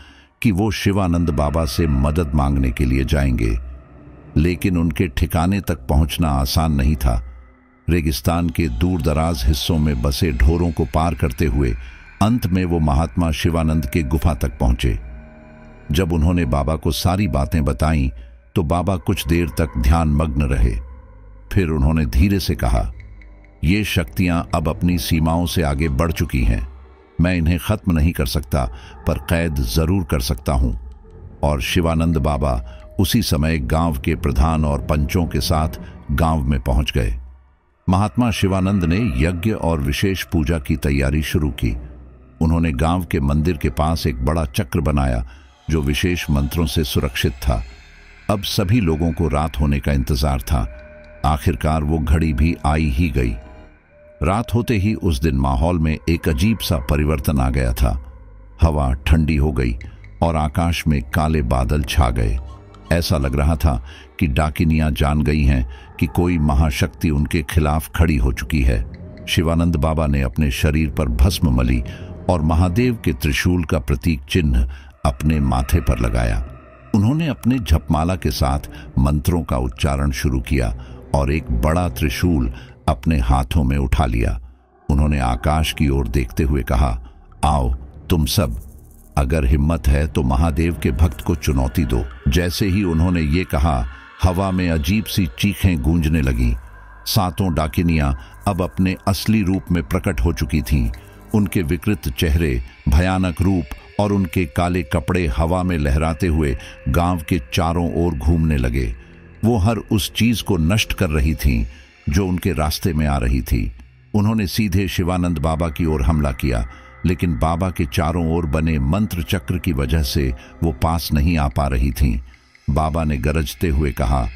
कि वो शिवानंद बाबा से मदद मांगने के लिए जाएंगे, लेकिन उनके ठिकाने तक पहुंचना आसान नहीं था। रेगिस्तान के दूर दराज हिस्सों में बसे ढोरों को पार करते हुए अंत में वो महात्मा शिवानंद के गुफा तक पहुंचे। जब उन्होंने बाबा को सारी बातें बताईं तो बाबा कुछ देर तक ध्यान मग्न रहे। फिर उन्होंने धीरे से कहा, ये शक्तियां अब अपनी सीमाओं से आगे बढ़ चुकी हैं। मैं इन्हें खत्म नहीं कर सकता, पर कैद जरूर कर सकता हूं। और शिवानंद बाबा उसी समय गांव के प्रधान और पंचों के साथ गांव में पहुंच गए। महात्मा शिवानंद ने यज्ञ और विशेष पूजा की तैयारी शुरू की। उन्होंने गांव के मंदिर के पास एक बड़ा चक्र बनाया जो विशेष मंत्रों से सुरक्षित था। अब सभी लोगों को रात होने का इंतजार था। आखिरकार वो घड़ी भी आई ही गई। रात होते ही उस दिन माहौल में एक अजीब सा परिवर्तन आ गया था। हवा ठंडी हो गई और आकाश में काले बादल छा गए। ऐसा लग रहा था कि डाकिनियां जान गई हैं कि कोई महाशक्ति उनके खिलाफ खड़ी हो चुकी है। शिवानंद बाबा ने अपने शरीर पर भस्म मली और महादेव के त्रिशूल का प्रतीक चिन्ह अपने माथे पर लगाया। उन्होंने अपने जपमाला के साथ मंत्रों का उच्चारण शुरू किया और एक बड़ा त्रिशूल अपने हाथों में उठा लिया। उन्होंने आकाश की ओर देखते हुए कहा, आओ तुम सब, अगर हिम्मत है तो महादेव के भक्त को चुनौती दो। जैसे ही उन्होंने ये कहा, हवा में अजीब सी चीखें गूंजने लगीं। सातों डाकिनियां अब अपने असली रूप में प्रकट हो चुकी थीं। उनके विकृत चेहरे, भयानक रूप और उनके काले कपड़े हवा में लहराते हुए गांव के चारों ओर घूमने लगे। वो हर उस चीज को नष्ट कर रही थीं जो उनके रास्ते में आ रही थी। उन्होंने सीधे शिवानंद बाबा की ओर हमला किया, लेकिन बाबा के चारों ओर बने मंत्र चक्र की वजह से वो पास नहीं आ पा रही थीं। बाबा ने गरजते हुए कहा,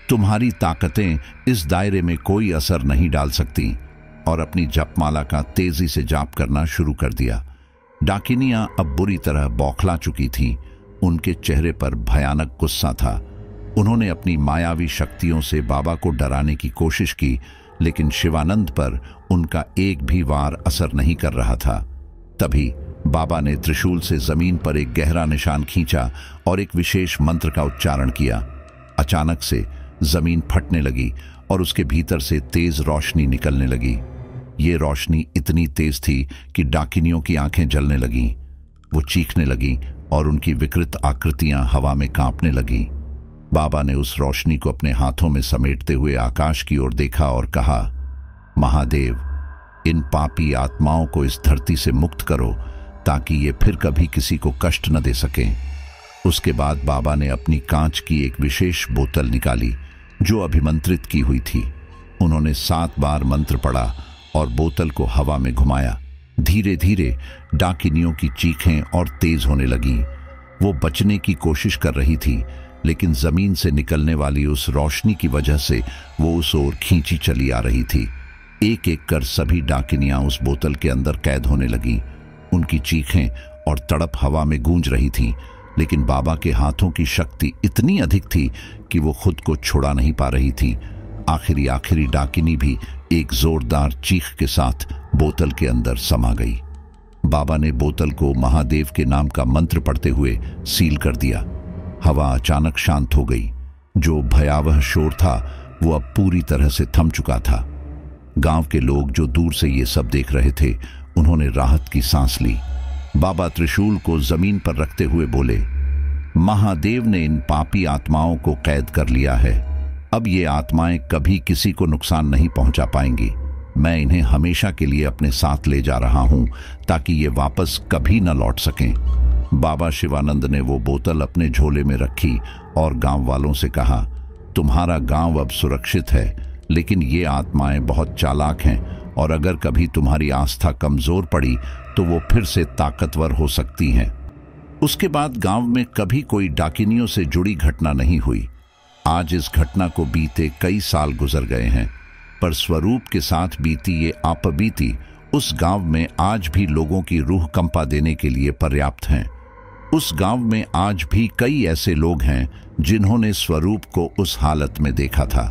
तुम्हारी ताकतें इस दायरे में कोई असर नहीं डाल सकती, और अपनी जपमाला का तेजी से जाप करना शुरू कर दिया। डाकिनियां अब बुरी तरह बौखला चुकी थीं। उनके चेहरे पर भयानक गुस्सा था। उन्होंने अपनी मायावी शक्तियों से बाबा को डराने की कोशिश की, लेकिन शिवानंद पर उनका एक भी वार असर नहीं कर रहा था। तभी बाबा ने त्रिशूल से जमीन पर एक गहरा निशान खींचा और एक विशेष मंत्र का उच्चारण किया। अचानक से जमीन फटने लगी और उसके भीतर से तेज रोशनी निकलने लगी। ये रोशनी इतनी तेज थी कि डाकिनियों की आंखें जलने लगीं। वो चीखने लगीं और उनकी विकृत आकृतियां हवा में कांपने लगीं। बाबा ने उस रोशनी को अपने हाथों में समेटते हुए आकाश की ओर देखा और कहा, महादेव, इन पापी आत्माओं को इस धरती से मुक्त करो ताकि ये फिर कभी किसी को कष्ट न दे सकें। उसके बाद बाबा ने अपनी कांच की एक विशेष बोतल निकाली जो अभिमंत्रित की हुई थी। उन्होंने 7 बार मंत्र पढ़ा और बोतल को हवा में घुमाया। धीरे धीरे डाकिनियों की चीखें और तेज होने लगीं। वो बचने की कोशिश कर रही थी, लेकिन जमीन से निकलने वाली उस रोशनी की वजह से वो उस ओर खींची चली आ रही थी। एक एक कर सभी डाकिनियां उस बोतल के अंदर कैद होने लगीं। उनकी चीखें और तड़प हवा में गूंज रही थीं, लेकिन बाबा के हाथों की शक्ति इतनी अधिक थी कि वो खुद को छुड़ा नहीं पा रही थी। आखिरी डाकिनी भी एक जोरदार चीख के साथ बोतल के अंदर समा गई। बाबा ने बोतल को महादेव के नाम का मंत्र पढ़ते हुए सील कर दिया। हवा अचानक शांत हो गई। जो भयावह शोर था वो अब पूरी तरह से थम चुका था। गांव के लोग जो दूर से ये सब देख रहे थे, उन्होंने राहत की सांस ली। बाबा त्रिशूल को जमीन पर रखते हुए बोले, महादेव ने इन पापी आत्माओं को कैद कर लिया है। अब ये आत्माएं कभी किसी को नुकसान नहीं पहुंचा पाएंगी। मैं इन्हें हमेशा के लिए अपने साथ ले जा रहा हूं ताकि ये वापस कभी न लौट सकें। बाबा शिवानंद ने वो बोतल अपने झोले में रखी और गांव वालों से कहा, तुम्हारा गांव अब सुरक्षित है, लेकिन ये आत्माएं बहुत चालाक हैं और अगर कभी तुम्हारी आस्था कमजोर पड़ी तो वो फिर से ताकतवर हो सकती हैं। उसके बाद गांव में कभी कोई डाकिनियों से जुड़ी घटना नहीं हुई। आज इस घटना को बीते कई साल गुजर गए हैं, पर स्वरूप के साथ बीती ये आपबीती उस गांव में आज भी लोगों की रूह कंपा देने के लिए पर्याप्त हैं। उस गांव में आज भी कई ऐसे लोग हैं जिन्होंने स्वरूप को उस हालत में देखा था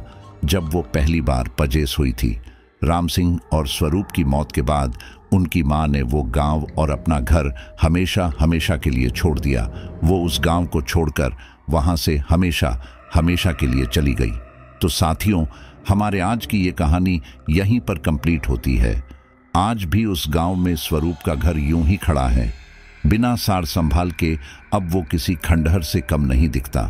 जब वो पहली बार पजेस हुई थी। राम सिंह और स्वरूप की मौत के बाद उनकी मां ने वो गांव और अपना घर हमेशा हमेशा के लिए छोड़ दिया। वो उस गांव को छोड़कर वहां से हमेशा हमेशा के लिए चली गई। तो साथियों, हमारे आज की ये कहानी यहीं पर कंप्लीट होती है। आज भी उस गांव में स्वरूप का घर यूं ही खड़ा है, बिना सार संभाल के। अब वो किसी खंडहर से कम नहीं दिखता।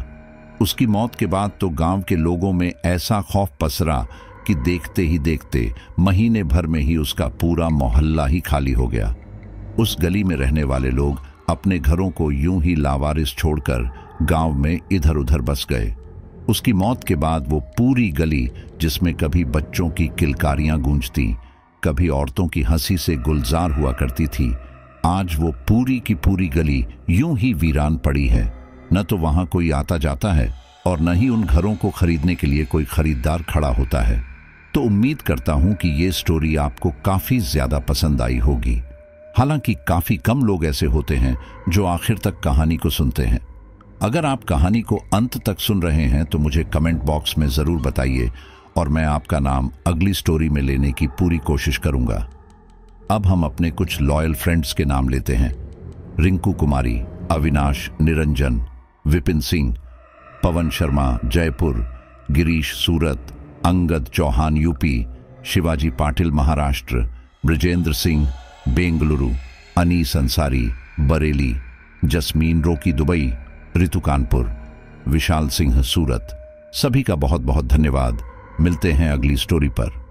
उसकी मौत के बाद तो गांव के लोगों में ऐसा खौफ पसरा कि देखते ही देखते महीने भर में ही उसका पूरा मोहल्ला ही खाली हो गया। उस गली में रहने वाले लोग अपने घरों को यूं ही लावारिस छोड़कर गांव में इधर उधर बस गए। उसकी मौत के बाद वो पूरी गली, जिसमें कभी बच्चों की किलकारियां गूंजती, कभी औरतों की हंसी से गुलजार हुआ करती थी, आज वो पूरी की पूरी गली यूं ही वीरान पड़ी है। न तो वहां कोई आता जाता है और न ही उन घरों को खरीदने के लिए कोई खरीदार खड़ा होता है। तो उम्मीद करता हूं कि ये स्टोरी आपको काफी ज्यादा पसंद आई होगी। हालांकि काफी कम लोग ऐसे होते हैं जो आखिर तक कहानी को सुनते हैं। अगर आप कहानी को अंत तक सुन रहे हैं तो मुझे कमेंट बॉक्स में जरूर बताइए और मैं आपका नाम अगली स्टोरी में लेने की पूरी कोशिश करूंगा। अब हम अपने कुछ लॉयल फ्रेंड्स के नाम लेते हैं। रिंकू कुमारी, अविनाश, निरंजन, विपिन सिंह, पवन शर्मा जयपुर, गिरीश सूरत, अंगद चौहान यूपी, शिवाजी पाटिल महाराष्ट्र, ब्रजेंद्र सिंह बेंगलुरु, अनीस अंसारी बरेली, जस्मीन रोकी दुबई, ऋतु कानपुर, विशाल सिंह सूरत। सभी का बहुत बहुत धन्यवाद। मिलते हैं अगली स्टोरी पर।